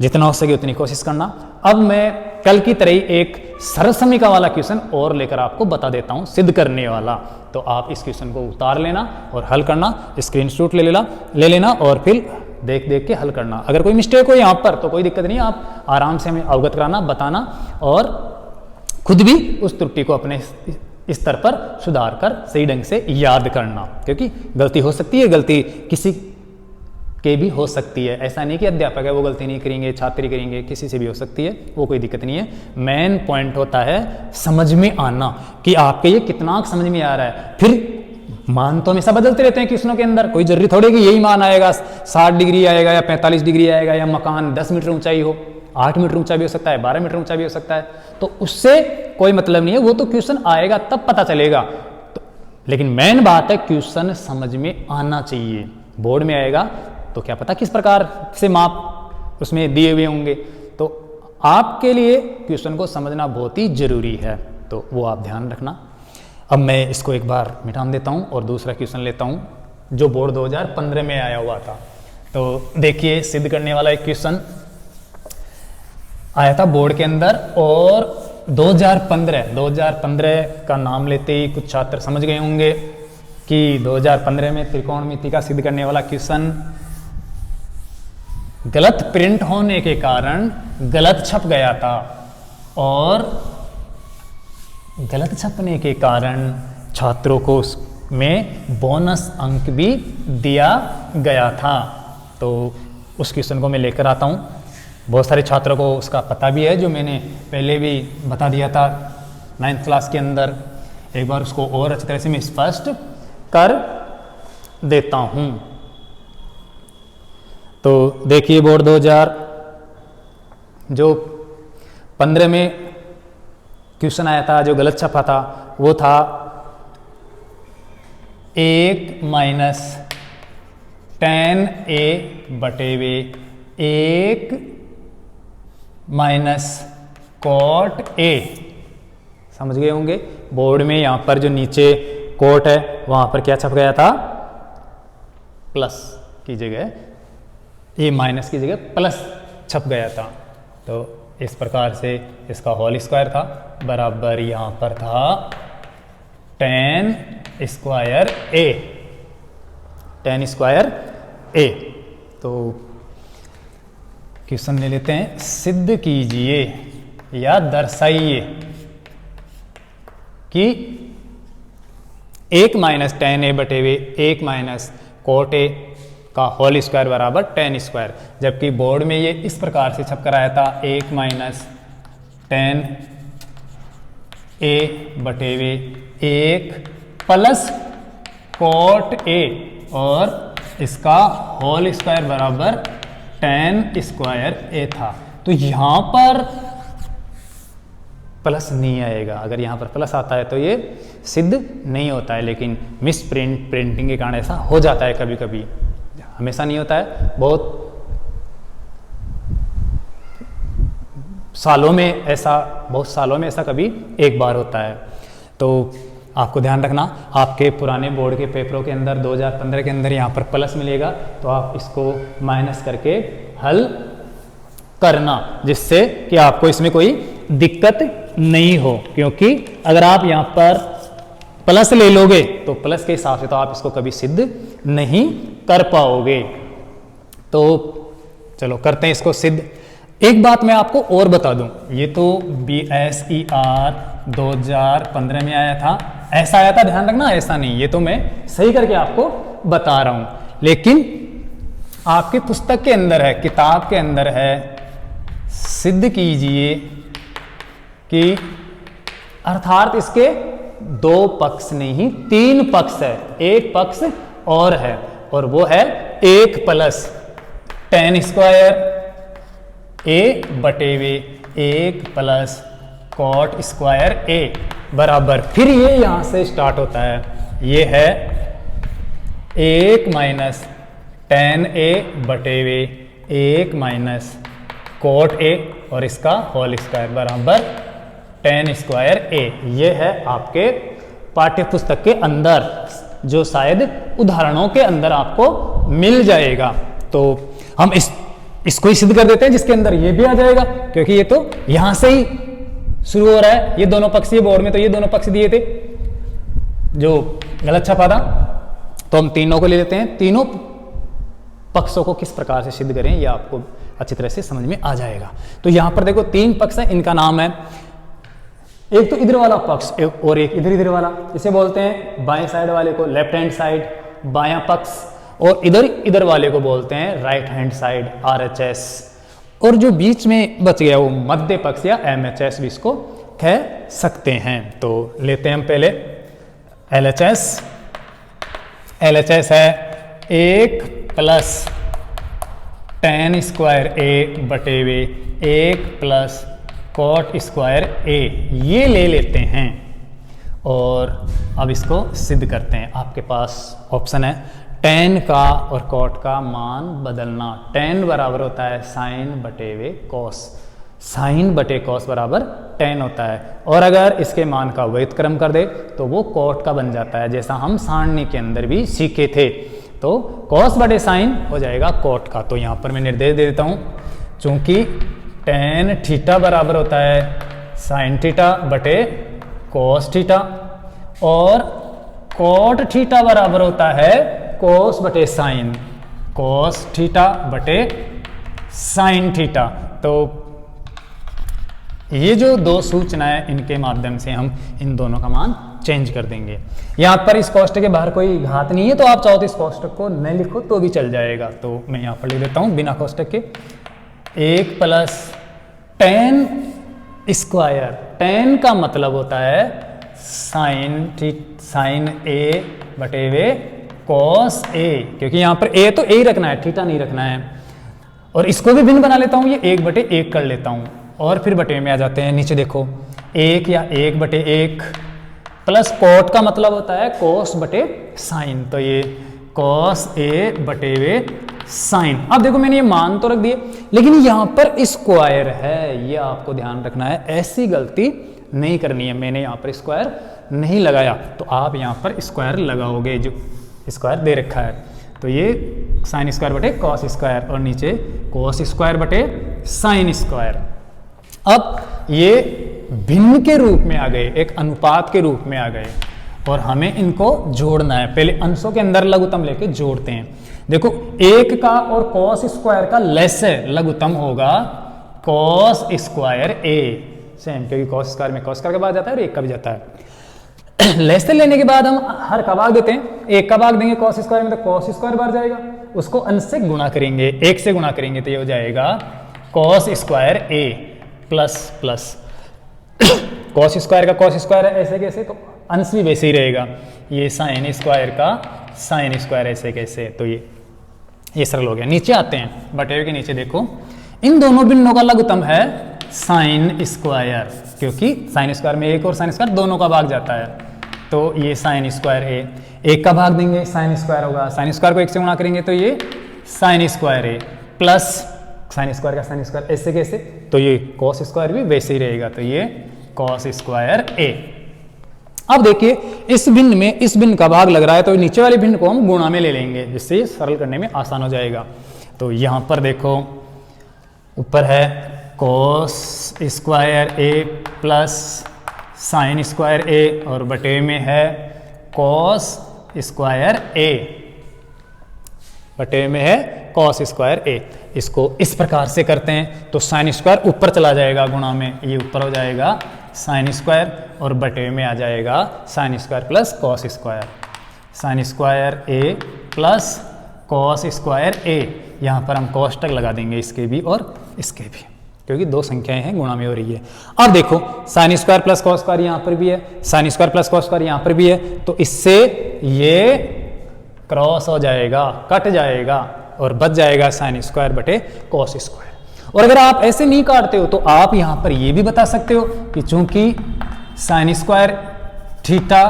जितना हो सके उतनी कोशिश करना। अब मैं कल की तरह ही एक सरल समीकरण वाला क्वेश्चन और लेकर आपको बता देता हूं, सिद्ध करने वाला। तो आप इस क्वेश्चन को उतार लेना और हल करना, स्क्रीनशॉट ले लेना और फिर देख देख के हल करना। अगर कोई मिस्टेक हो यहाँ पर तो कोई दिक्कत नहीं, आप आराम से हमें अवगत कराना, बताना और खुद भी उस त्रुटि को अपने स्तर पर सुधार कर सही ढंग से याद करना, क्योंकि गलती हो सकती है, गलती किसी के भी हो सकती है। ऐसा नहीं कि अध्यापक है वो गलती नहीं करेंगे, छात्र करेंगे, किसी से भी हो सकती है, वो कोई दिक्कत नहीं है। मेन पॉइंट होता है समझ में आना, कि आपके ये कितना समझ में आ रहा है। फिर मान तो हमेशा बदलते रहते हैं क्वेश्चनों के अंदर, कोई जरूरी थोड़ी कि यही मान आएगा, 60 डिग्री आएगा या 45 डिग्री आएगा, या मकान 10 मीटर ऊंचाई हो, 8 मीटर ऊंचा भी हो सकता है, 12 मीटर ऊंचा भी हो सकता है। तो उससे कोई मतलब नहीं है, वो तो क्वेश्चन आएगा तब पता चलेगा। तो लेकिन मेन बात है क्वेश्चन समझ में आना चाहिए। बोर्ड में आएगा तो क्या पता किस प्रकार से माप उसमें दिए हुए होंगे, तो आपके लिए क्वेश्चन को समझना बहुत ही जरूरी है, तो वो आप ध्यान रखना। अब मैं इसको एक बार मिटा देता हूँ और दूसरा क्वेश्चन लेता हूँ जो बोर्ड 2015 में आया हुआ था। तो देखिए, सिद्ध करने वाला एक क्वेश्चन आया था बोर्ड के अंदर, और 2015 का नाम लेते ही कुछ छात्र समझ गए होंगे कि 2015 में त्रिकोणमिति का सिद्ध करने वाला क्वेश्चन गलत प्रिंट होने के कारण गलत छप गया था और गलत छपने के कारण छात्रों को उसमें बोनस अंक भी दिया गया था। तो उस क्वेश्चन को मैं लेकर आता हूँ। बहुत सारे छात्रों को उसका पता भी है, जो मैंने पहले भी बता दिया था 9th क्लास के अंदर। एक बार उसको और अच्छी तरह से मैं स्पष्ट कर देता हूँ। तो देखिए बोर्ड 2015 में क्वेश्चन आया था, जो गलत छपा था वो था 1 माइनस tan a बटे वे 1 माइनस cot a। समझ गए होंगे। बोर्ड में यहाँ पर जो नीचे कोट है वहाँ पर क्या छप गया था, प्लस की जगह, ये माइनस की जगह प्लस छप गया था। तो इस प्रकार से इसका होल स्क्वायर था, बराबर यहाँ पर था tan square a, tan square a। तो क्वेश्चन ले लेते हैं। सिद्ध कीजिए या दर्शाइए कि 1 माइनस tan a बटे वे 1 माइनस cot a का होल स्क्वायर बराबर tan स्क्वायर। जबकि बोर्ड में ये इस प्रकार से छप कर आया था 1 माइनस tan a बटे वे 1 प्लस cot a और इसका होल स्क्वायर बराबर tan स्क्वायर a था। तो यहाँ पर प्लस नहीं आएगा। अगर यहाँ पर प्लस आता है तो ये सिद्ध नहीं होता है, लेकिन मिस प्रिंटिंग के कारण ऐसा हो जाता है कभी कभी, हमेशा नहीं होता है। बहुत सालों में ऐसा कभी एक बार होता है। तो आपको ध्यान रखना, आपके पुराने बोर्ड के पेपरों के अंदर 2015 के अंदर यहाँ पर प्लस मिलेगा, तो आप इसको माइनस करके हल करना, जिससे कि आपको इसमें कोई दिक्कत नहीं हो। क्योंकि अगर आप यहाँ पर प्लस ले लोगे तो प्लस के हिसाब से तो आप इसको कभी सिद्ध नहीं कर पाओगे। तो चलो करते हैं इसको सिद्ध। एक बात मैं आपको और बता दूं, ये तो BSER 2015 में आया था, ऐसा आया था, ध्यान रखना, ऐसा नहीं, ये तो मैं सही करके आपको बता रहा हूं। लेकिन आपके पुस्तक के अंदर है, किताब के अंदर है, सिद्ध कीजिए कि अर्थात इसके 2 पक्ष नहीं 3 पक्ष है, एक पक्ष और है, और वो है 1 प्लस tan स्क्वायर a बटे वे 1 प्लस cot स्क्वायर a बराबर, फिर ये यहां से स्टार्ट होता है, ये है 1 माइनस tan a बटे वे 1 माइनस cot a और इसका होल स्क्वायर बराबर tan स्क्वायर a। ये है आपके पाठ्य पुस्तक के अंदर, जो शायद उदाहरणों के अंदर आपको मिल जाएगा। तो हम इसको ही सिद्ध कर देते हैं, जिसके अंदर ये भी आ जाएगा, क्योंकि ये तो यहां से ही शुरू हो रहा है। ये दोनों पक्ष, ये बोर्ड में तो ये दोनों पक्ष दिए थे जो गलत छपा था, तो हम तीनों को ले लेते हैं। तीनों पक्षों को किस प्रकार से सिद्ध करें ये आपको अच्छी तरह से समझ में आ जाएगा। तो यहां पर देखो 3 पक्ष है, इनका नाम है, एक तो इधर वाला पक्ष और एक इधर वाला, इसे बोलते हैं बाएं साइड वाले को लेफ्ट हैंड साइड, बायां पक्ष, और इधर वाले को बोलते हैं राइट हैंड साइड RHS, और जो बीच में बच गया वो मध्य पक्ष या MHS भी इसको कह सकते हैं। तो लेते हैं हम पहले LHS। LHS है 1 प्लस tan स्क्वायर a बटे वे 1 प्लस cot स्क्वायर a, ये ले लेते हैं और अब इसको सिद्ध करते हैं। आपके पास ऑप्शन है tan का और cot का मान बदलना। tan बराबर होता है sin बटे वे cos, sin बटे cos बराबर tan होता है, और अगर इसके मान का व्युत्क्रम क्रम कर दे तो वो cot का बन जाता है, जैसा हम सारणी के अंदर भी सीखे थे। तो cos बटे sin हो जाएगा cot का। तो यहाँ पर मैं निर्देश दे देता हूँ, चूंकि tan थीटा बराबर होता है sin थीटा बटे cos थीटा, और कॉट थीटा बराबर होता है कोस बटे साइन, कोस थीटा बटे साइन थीटा। तो ये जो दो सूचनाएं, इनके माध्यम से हम इन दोनों का मान चेंज कर देंगे। यहाँ पर इस कोष्टक के बाहर कोई घात नहीं है, तो आप चाहो तो इस कोष्टक को न लिखो तो भी चल जाएगा। तो मैं यहाँ पर लिख देता हूँ बिना कोष्टक के, 1 प्लस टेन स्क्वायर, टेन का मतलब होता है साइन ए बटे वे कॉस ए, क्योंकि यहाँ पर ए तो ए ही रखना है, थीटा नहीं रखना है। और इसको भी भिन्न बना लेता हूँ, ये 1 बटे 1 कर लेता हूँ और फिर बटे में आ जाते हैं। नीचे देखो 1 या 1 बटे 1 प्लस कोट का मतलब होता है कोस बटे साइन, तो ये कॉस ए बटे वे साइन। अब देखो मैंने ये मान तो रख दिए, लेकिन यहाँ पर स्क्वायर है, ये आपको ध्यान रखना है, ऐसी गलती नहीं करनी है। मैंने यहाँ पर स्क्वायर नहीं लगाया, तो आप यहाँ पर स्क्वायर लगाओगे, जो स्क्वायर दे रखा है। तो ये साइन स्क्वायर बटे कॉस स्क्वायर और नीचे कॉस स्क्वायर बटे साइन स्क्वायर। अब ये भिन्न के रूप में आ गए, एक अनुपात के रूप में आ गए और हमें इनको जोड़ना है। पहले अंशों के अंदर लघुत्तम लेके जोड़ते हैं। देखो 1 का और कॉस स्क्वायर का लेस्सर लघुत्तम होगा कॉस स्क्वायर ए, सेम, क्योंकि कॉस स्क्वायर में कॉस स्क्वायर का भाग जाता है और 1 का भी जाता है। लेस्सर लेने के बाद हम हर का भाग देते हैं, 1 का भाग देंगे कॉस स्क्वायर में तो कॉस स्क्वायर बार जाएगा, उसको अंश से गुणा करेंगे, 1 से गुणा करेंगे तो ये हो जाएगा cos square A plus plus cos square का कॉस स्क्वायर है ऐसे कैसे, तो अंश भी वैसे ही रहेगा, ये साइन स्क्वायर का साइन स्क्वायर ऐसे कैसे, तो ये सरल हो गया। नीचे आते हैं, बटे के नीचे देखो इन दोनों बिंदुओं का लघुत्तम है साइन स्क्वायर, क्योंकि साइन स्क्वायर में 1 और साइन स्क्वायर दोनों का भाग जाता है, तो ये साइन स्क्वायर ए, 1 का भाग देंगे साइन स्क्वायर होगा, साइन स्क्वायर को 1 से गुणा करेंगे तो ये sign square A plus sine square का साइन स्क्वायर ऐसे कैसे, तो ये कॉस स्क्वायर भी वैसे ही रहेगा, तो ये कॉस स्क्वायर ए। अब देखिए इस भिन्न में इस भिन्न का भाग लग रहा है, तो नीचे वाले भिन्न को हम गुणा में ले लेंगे, जिससे सरल करने में आसान हो जाएगा। तो यहाँ पर देखो ऊपर है cos square A plus sign square ए और बटे में है कॉस स्क्वायर ए, बटे में है कॉस स्क्वायर ए। इसको इस प्रकार से करते हैं तो साइन स्क्वायर ऊपर चला जाएगा गुणा में, ये ऊपर हो जाएगा साइन स्क्वायर और बटे में आ जाएगा sine square plus cos square, sine square A plus cos square A. यहाँ पर हम कोष्टक लगा देंगे इसके भी और इसके भी, क्योंकि दो संख्याएं हैं गुणा में हो रही है। अब देखो sign square plus cos square यहाँ पर भी है, sign square plus cos square यहाँ पर भी है, तो इससे ये क्रॉस हो जाएगा, कट जाएगा और बच जाएगा साइन स्क्वायर बटे कॉस स्क्वायर। और अगर आप ऐसे नहीं काटते हो तो आप यहाँ पर ये भी बता सकते हो कि चूंकि sine square theta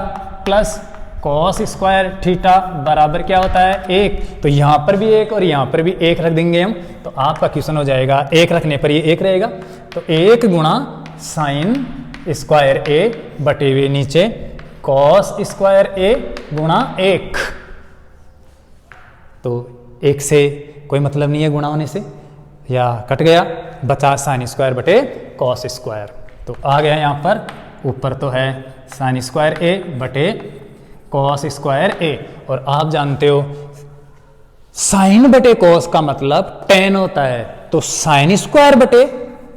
plus cos square theta बराबर क्या होता है 1, तो यहाँ पर भी 1 और यहाँ पर भी 1 रख देंगे हम, तो आपका क्वेश्चन हो जाएगा 1 रखने पर ये 1 रहेगा, तो 1 गुणा साइन स्क्वायर ए बटे हुए नीचे कॉस स्क्वायर ए गुणा 1, तो 1 से कोई मतलब नहीं है गुणा होने से, या कट गया, बचा साइन स्क्वायर बटे कॉस स्क्वायर। तो आ गया यहाँ पर, ऊपर तो है साइन स्क्वायर ए बटे कॉस स्क्वायर ए, और आप जानते हो साइन बटे कॉस का मतलब टेन होता है, तो साइन स्क्वायर बटे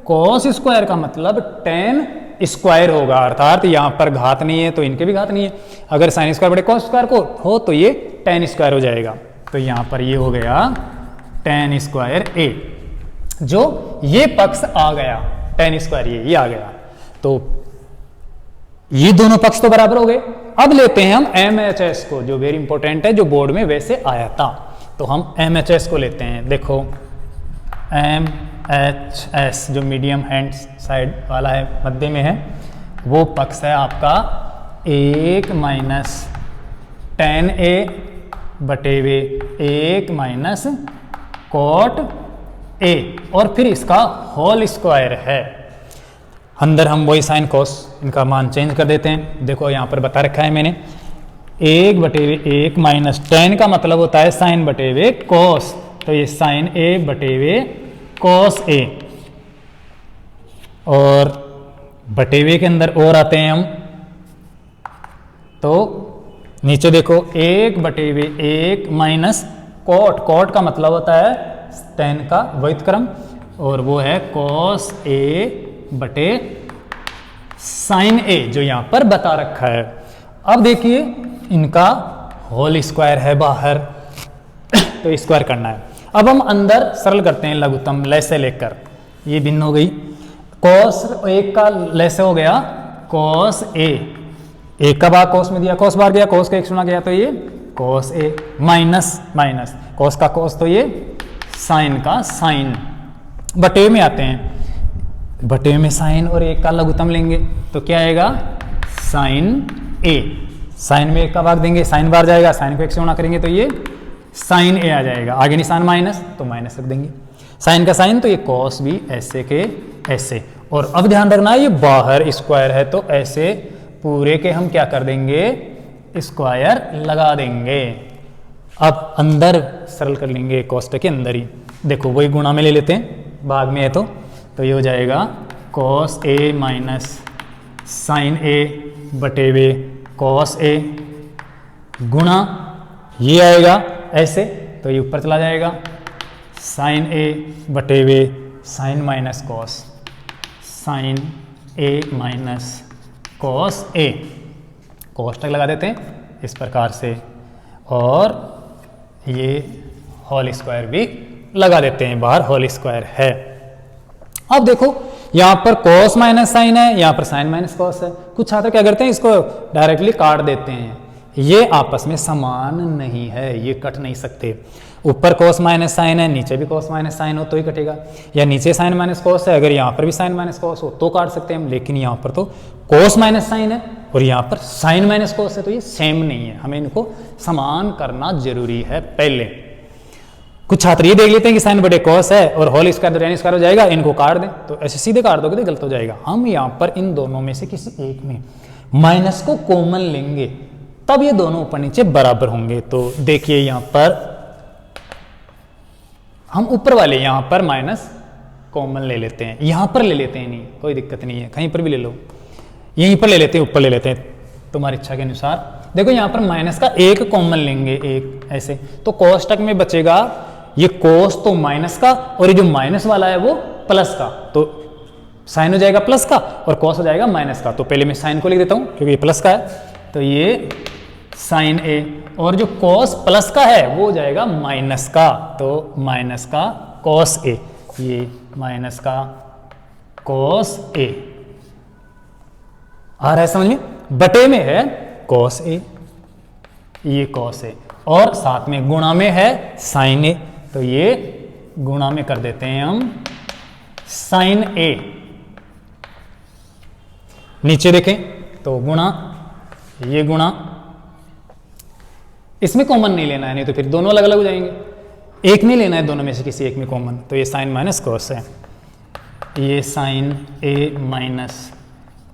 कॉस स्क्वायर का मतलब टेन स्क्वायर होगा, अर्थात यहाँ पर घात नहीं है तो इनके भी घात नहीं है। अगर साइन स्क्वायर बटे कॉस स्क्वायर को हो तो ये टेन स्क्वायर हो जाएगा, तो यहाँ पर ये हो गया टेन स्क्वायर ए, जो ये पक्ष आ गया टेन स्क्वायर ये आ गया, तो ये दोनों पक्ष तो बराबर हो गए। अब लेते हैं हम MHS को, जो वेरी इंपॉर्टेंट है, जो बोर्ड में वैसे आया था, तो हम MHS को लेते हैं। देखो MHS जो मीडियम हैंड साइड वाला है, मध्य में है, वो पक्ष है आपका 1 माइनस टेन ए बटे वे 1 माइनस कॉट ए, और फिर इसका होल स्क्वायर है। अंदर हम वही साइन कॉस इनका मान चेंज कर देते हैं। देखो यहाँ पर बता रखा है मैंने 1 बटे वे 1 माइनस टेन का मतलब होता है साइन बटे वे कॉस, तो ये साइन ए बटे वे कॉस ए, और बटे वे के अंदर और आते हैं हम, तो नीचे देखो 1/1 माइनस कॉट, कॉट का मतलब होता है tan का व्युत्क्रम, और वो है cos A बटे sin A जो यहाँ पर बता रखा है। अब देखिए इनका होल स्क्वायर है बाहर, तो स्क्वायर करना है। अब हम अंदर सरल करते हैं लघुत्तम लैसे लेकर, ये भिन्न हो गई, cos 1 का लैसे हो गया cos A, 1 का भाग cos में दिया, cos बाहर गया, cos का 1 चुना गया तो ये cos A minus minus cos का cos तो ये sin का sin, बटे में आते हैं, बटे में sin और 1 का लघुत्तम लेंगे तो क्या आएगा sin A, sin में 1 का भाग देंगे, sin बाहर जाएगा, sin को 1 से गुणा करेंगे तो ये sin A आ जाएगा, आगे निशान माइनस तो माइनस रख देंगे, sin का sin तो ये cos भी ऐसे के ऐसे। और अब ध्यान रखना है ये बाहर स्क्वायर है तो ऐसे पूरे के हम क्या कर देंगे स्क्वायर लगा देंगे। अब अंदर सरल कर लेंगे कोष्टक के अंदर ही, देखो वही गुणा में ले लेते हैं, भाग में है तो ये हो जाएगा cos A minus sin A बटे वे cos A गुणा ये आएगा ऐसे तो ये ऊपर चला जाएगा sin A बटे वे sin minus cos, sin A minus cos A, कोष्टक लगा देते हैं इस प्रकार से, और ये होल स्क्वायर भी लगा देते हैं, बाहर होल स्क्वायर है। अब देखो यहाँ पर cos माइनस साइन है, यहाँ पर sin माइनस cos है। कुछ छात्र क्या करते हैं इसको डायरेक्टली काट देते हैं, ये आपस में समान नहीं है, ये कट नहीं सकते। ऊपर cos माइनस साइन है, नीचे भी cos माइनस साइन हो तो ही कटेगा, या नीचे sin माइनस cos है, अगर यहाँ पर भी sin माइनस cos हो तो काट सकते हैं हम, लेकिन यहाँ पर तो cos माइनस साइन है और यहाँ पर sin माइनस cos है तो ये सेम नहीं है, हमें इनको समान करना जरूरी है पहले। कुछ छात्र ये देख लेते हैं कि sin बटे cos है और होल स्क्वायर tan स्क्वायर हो जाएगा, इनको काट दें, तो ऐसे सीधे काट दोगे तो गलत हो जाएगा। हम यहाँ पर इन दोनों में से किसी एक में माइनस को कॉमन लेंगे तब ये दोनों ऊपर नीचे बराबर होंगे। तो देखिए यहाँ पर हम ऊपर वाले यहाँ पर माइनस कॉमन ले लेते हैं, यहाँ पर ले लेते हैं, नहीं कोई दिक्कत नहीं है, कहीं पर भी ले लो, यहीं पर ले लेते हैं, ऊपर ले लेते हैं, तुम्हारी इच्छा के अनुसार। देखो यहाँ पर माइनस का एक कॉमन लेंगे, एक ऐसे, तो कोष्टक में बचेगा ये cos तो माइनस का और ये जो माइनस वाला है वो प्लस का, तो साइन हो जाएगा प्लस का और cos हो जाएगा माइनस का। तो पहले मैं साइन को लिख देता हूँ क्योंकि ये प्लस का है, तो ये sin A, और जो cos प्लस का है वो हो जाएगा माइनस का, तो माइनस का cos A, ये माइनस का cos A आ रहा है समझ में, बटे में है cos A, ये cos A, और साथ में गुणा में है sin A, तो ये गुणा में कर देते हैं हम sin A। नीचे देखें तो गुणा, ये गुणा, इसमें कॉमन नहीं लेना है, नहीं तो फिर दोनों अलग अलग हो जाएंगे, एक नहीं लेना है दोनों में से किसी एक में कॉमन, तो ये sin माइनस cos है, ये sin A minus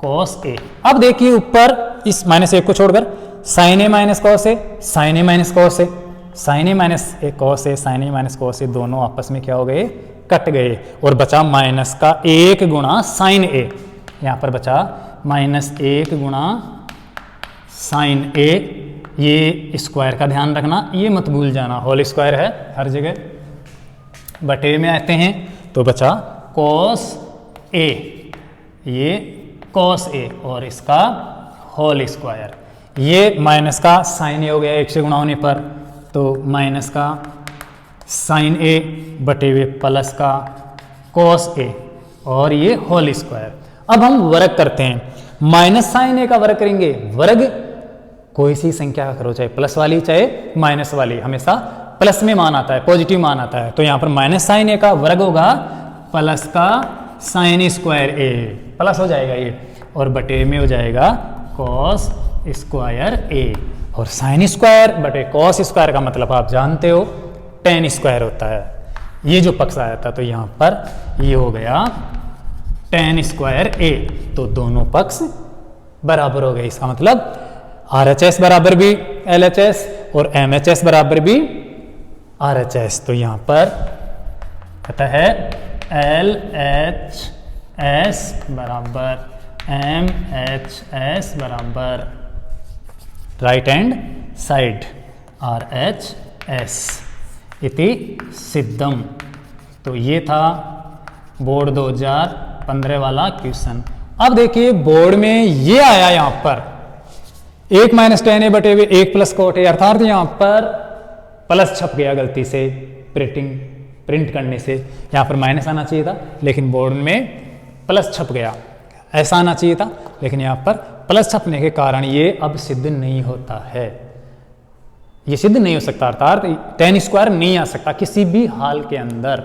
cos A। अब देखिए ऊपर इस माइनस 1 को छोड़कर sin A minus cos A, sin A minus cos A, sin A minus cos A, sin A minus cos A, दोनों आपस में क्या हो गए कट गए, और बचा माइनस का 1 गुणा sin A, यहाँ पर बचा माइनस 1 गुणा sin A, ये स्क्वायर का ध्यान रखना, ये मत भूल जाना, होल स्क्वायर है हर जगह, बटे में आते हैं तो बचा cos A, ये cos A और इसका होल स्क्वायर, ये माइनस का sin A हो गया 1 से गुणा होने पर, तो माइनस का sin A बटे हुए प्लस का cos A और ये होल स्क्वायर। अब हम वर्ग करते हैं, माइनस sin A का वर्ग करेंगे, वर्ग कोई सी संख्या का करो, चाहे प्लस वाली चाहे माइनस वाली, हमेशा प्लस में मान आता है, पॉजिटिव मान आता है, तो यहाँ पर माइनस sin A का वर्ग होगा प्लस का sin स्क्वायर A, प्लस हो जाएगा ये, और बटे में हो जाएगा cos स्क्वायर A, और sin स्क्वायर बटे cos स्क्वायर का मतलब आप जानते हो tan स्क्वायर होता है, ये जो पक्ष आया था, तो यहाँ पर ये हो गया tan स्क्वायर A, तो दोनों पक्ष बराबर हो गए, इसका मतलब RHS बराबर भी LHS और MHS बराबर भी RHS, तो यहाँ पर कहता है LHS बराबर MHS बराबर राइट हैंड साइड RHS इति सिद्धम। तो ये था बोर्ड 2015 वाला क्वेश्चन। अब देखिए बोर्ड में ये आया यहाँ पर 1 - tan a बटे 1 + cot a, अर्थात यहाँ पर प्लस छप गया गलती से प्रिंट करने से, यहाँ पर माइनस आना चाहिए था लेकिन बोर्ड में प्लस छप गया, ऐसा आना चाहिए था लेकिन यहाँ पर प्लस छपने के कारण ये अब सिद्ध नहीं होता है, ये सिद्ध नहीं हो सकता, अर्थात tan स्क्वायर नहीं आ सकता किसी भी हाल के अंदर।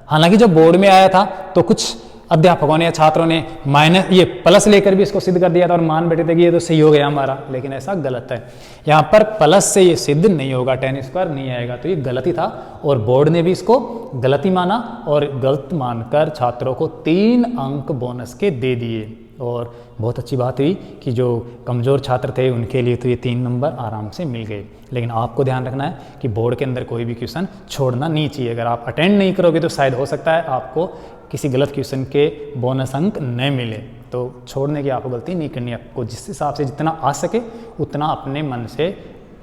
हालांकि जब बोर्ड में आया था तो कुछ अध्यापकों ने या छात्रों ने माइनस ये प्लस लेकर भी इसको सिद्ध कर दिया था और मान बैठे थे कि ये तो सही हो गया हमारा, लेकिन ऐसा गलत है। यहाँ पर प्लस से ये सिद्ध नहीं होगा, tan स्क्वायर नहीं आएगा, तो ये गलत ही था और बोर्ड ने भी इसको गलत ही माना और गलत मानकर छात्रों को 3 अंक बोनस के दे दिए। और बहुत अच्छी बात हुई कि जो कमज़ोर छात्र थे उनके लिए तो ये 3 नंबर आराम से मिल गए। लेकिन आपको ध्यान रखना है कि बोर्ड के अंदर कोई भी क्वेश्चन छोड़ना नहीं चाहिए। अगर आप अटेंड नहीं करोगे तो शायद हो सकता है आपको किसी गलत क्वेश्चन के बोनस अंक न मिले, तो छोड़ने की आपको गलती नहीं करनी। आपको जिस हिसाब से जितना आ सके उतना अपने मन से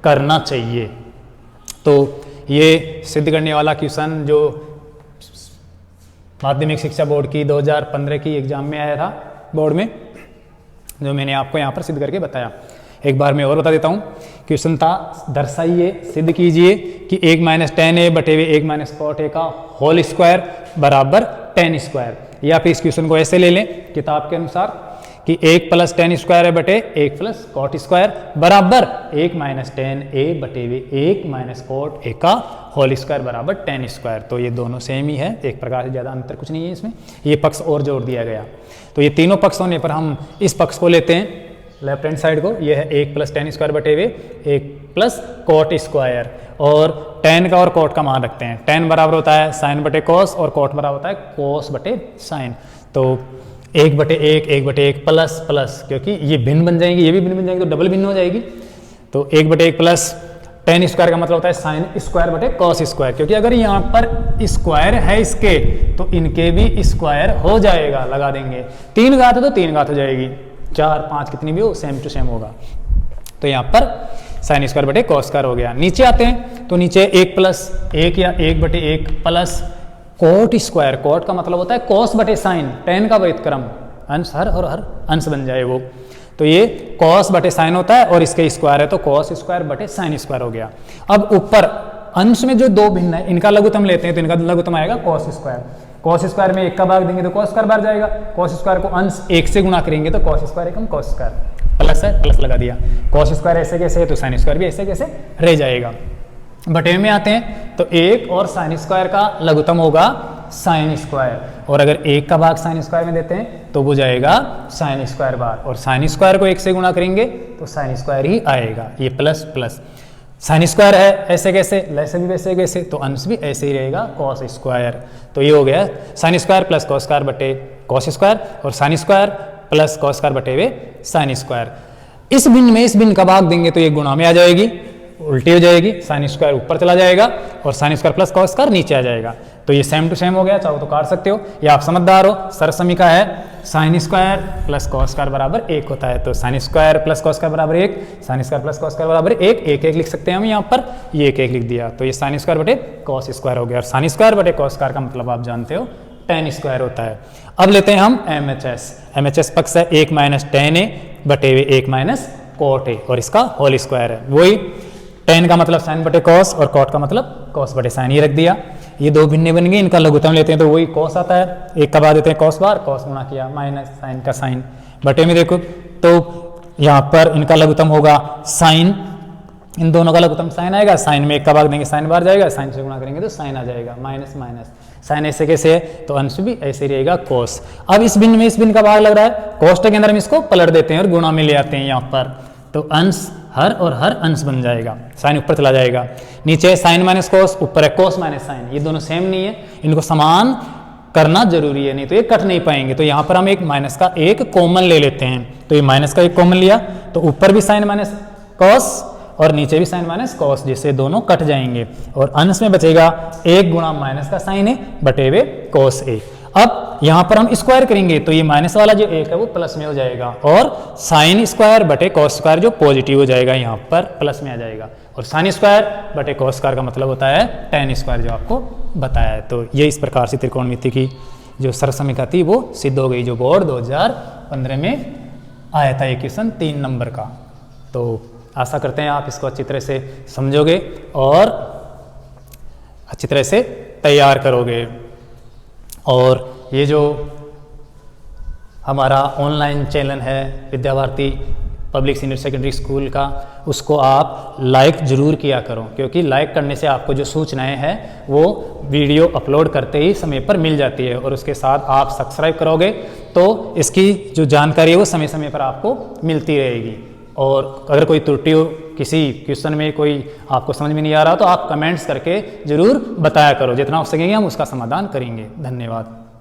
करना चाहिए। तो ये सिद्ध करने वाला क्वेश्चन जो माध्यमिक शिक्षा बोर्ड की 2015 की एग्जाम में आया था बोर्ड में, जो मैंने आपको यहाँ पर सिद्ध करके बताया, एक बार मैं और बता देता हूँ। क्वेश्चन था दर्शाइए, सिद्ध कीजिए कि 1 - tan a बटे 1 - cot a का होल स्क्वायर बराबर tan स्क्वायर। या फिर इस क्वेश्चन को ऐसे ले लें किताब के अनुसार कि 1 + tan स्क्वायर है बटे 1 + cot स्क्वायर बराबर 1 - tan a बटे 1 - cot a का होल स्क्वायर बराबर tan स्क्वायर। तो ये दोनों सेम ही है, एक प्रकार से ज़्यादा अंतर कुछ नहीं है इसमें। ये पक्ष और जोड़ दिया गया, तो ये तीनों पक्ष होने पर हम इस पक्ष को लेते हैं लेफ्ट हैंड साइड को, ये है 1 + tan स्क्वायर बटे 1 + cot स्क्वायर और tan का और cot का मान रखते हैं। tan बराबर होता है sin बटे cos और cot बराबर होता है cos बटे sin। तो 1 बटे 1 प्लस प्लस, क्योंकि ये भिन्न बन जाएंगी, ये भी भिन्न बन जाएंगी तो डबल भिन्न हो जाएगी। तो 1 बटे 1 प्लस tan स्क्वायर का मतलब होता है sin स्क्वायर बटे cos स्क्वायर, क्योंकि अगर यहाँ पर स्क्वायर है इसके तो इनके भी स्क्वायर हो जाएगा, लगा देंगे। 3 घात है तो 3 घात हो जाएगी, 4 5 कितनी भी हो सेम टू सेम होगा। तो यहाँ पर sin स्क्वायर बटे cos स्क्वायर हो गया। नीचे आते हैं तो नीचे 1 + 1 या 1 बटे 1 प्लस cot स्क्वायर, cot का मतलब होता है cos बटे sin, tan का व्युत्क्रम, अंश हर और हर अंश बन जाए वो, तो ये cos बटे sin होता है और इसके स्क्वायर है तो cos स्क्वायर बटे sin स्क्वायर हो गया। अब ऊपर अंश में जो दो भिन्न है इनका लघुत्तम लेते हैं तो इनका लघुत्तम आएगा cos स्क्वायर। cos स्क्वायर में 1 का भाग देंगे तो cos स्क्वायर बाहर जाएगा, cos स्क्वायर को अंश 1 से गुणा करेंगे तो cos स्क्वायर एकम cos स्क्वायर, प्लस है प्लस लगा दिया। cos स्क्वायर ऐसे कैसे है तो sin स्क्वायर भी ऐसे कैसे रह जाएगा। बटे में आते हैं तो 1 और sin स्क्वायर का लघुत्तम होगा sin स्क्वायर, और अगर 1 का भाग sin स्क्वायर में देते हैं तो वो जाएगा sin स्क्वायर बार, और sin स्क्वायर को 1 से गुणा करेंगे तो sin स्क्वायर ही आएगा। ये प्लस प्लस sin स्क्वायर है ऐसे कैसे, वैसे भी वैसे कैसे, तो अंश भी ऐसे ही रहेगा cos स्क्वायर। तो ये हो गया sin square plus cos square बटे cos स्क्वायर और sin square plus cos square बटे sin स्क्वायर। इस भिन्न में इस भिन्न का भाग देंगे तो ये गुणा में आ जाएगी, उल्टी हो जाएगी, sin स्क्वायर ऊपर चला जाएगा और sin square plus cos square नीचे आ जाएगा। तो ये सेम टू सेम हो गया, चाहो तो काट सकते हो, या आप समझदार हो, सरसमी है sin square plus cos square बराबर 1 होता है, तो sin square plus cos square बराबर 1, sin square plus cos square बराबर 1, 1 1 लिख सकते हैं हम यहाँ पर, ये 1 1 लिख दिया, तो ये sin स्क्वायर बटे cos स्क्वायर हो गया। और sin स्क्वायर बटे cos स्क्वायर का मतलब आप जानते हो tan स्क्वायर होता है। अब लेते हैं हम MHS पक्ष है 1 - tan a बटे 1 - cot a और इसका होल स्क्वायर है। वही tan का मतलब sin बटे cos और cot का मतलब cos बटे sin, ये रख दिया। ये दो भिन्ने बन गए, इनका लघुत्तम लेते हैं तो वही cos आता है, 1 का बाद देते हैं cos बार, cos गुणा किया माइनस sin का sin, बटे में देखो तो यहाँ पर इनका लघुत्तम होगा sin, इन दोनों का लघुत्तम sin आएगा, sin में 1 का भाग देंगे sin बार जाएगा, sin से गुणा करेंगे तो sin आ जाएगा, माइनस माइनस sin ऐसे कैसे है तो अंश भी ऐसे रहेगा cos। अब इस भिन्न में इस भिन्न का भाग लग रहा है, कोष्टक के अंदर हम इसको पलट देते हैं और गुणा में ले आते हैं यहाँ पर, तो अंश हर और हर अंश बन जाएगा, साइन ऊपर चला जाएगा, नीचे साइन माइनस कोस, ऊपर है कोस माइनस साइन, ये दोनों सेम नहीं है, इनको समान करना जरूरी है, नहीं तो ये कट नहीं पाएंगे। तो यहाँ पर हम एक माइनस का एक कॉमन ले लेते हैं, तो ये माइनस का एक कॉमन लिया तो ऊपर भी साइन माइनस कॉस और नीचे भी साइन माइनस कॉस, जिससे दोनों कट जाएंगे और अंश में बचेगा 1 गुणा माइनस का साइन ए बटे हुए कॉस ए। अब यहाँ पर हम स्क्वायर करेंगे तो ये माइनस वाला जो एक है वो प्लस में हो जाएगा, और साइन स्क्वायर बटे कॉस स्क्वायर जो पॉजिटिव हो जाएगा यहाँ पर प्लस में आ जाएगा, और साइन स्क्वायर बटे कॉस स्क्वायर का मतलब होता है टेन स्क्वायर जो आपको बताया है। तो ये इस प्रकार से त्रिकोणमिति की जो सरसमीका थी वो सिद्ध हो गई, जो बोर्ड 2015 में आया था, ये क्वेश्चन 3 नंबर का। तो आशा करते हैं आप इसको अच्छी तरह से समझोगे और अच्छी तरह से तैयार करोगे। और ये जो हमारा ऑनलाइन चैनल है Vidya Bharati public senior secondary school का, उसको आप लाइक ज़रूर किया करो, क्योंकि लाइक करने से आपको जो सूचनाएं हैं वो वीडियो अपलोड करते ही समय पर मिल जाती है, और उसके साथ आप सब्सक्राइब करोगे तो इसकी जो जानकारी है वो समय समय पर आपको मिलती रहेगी। और अगर कोई त्रुटि हो, किसी क्वेश्चन में कोई आपको समझ में नहीं आ रहा, तो आप कमेंट्स करके ज़रूर बताया करो, जितना हो सकेंगे हम उसका समाधान करेंगे। धन्यवाद।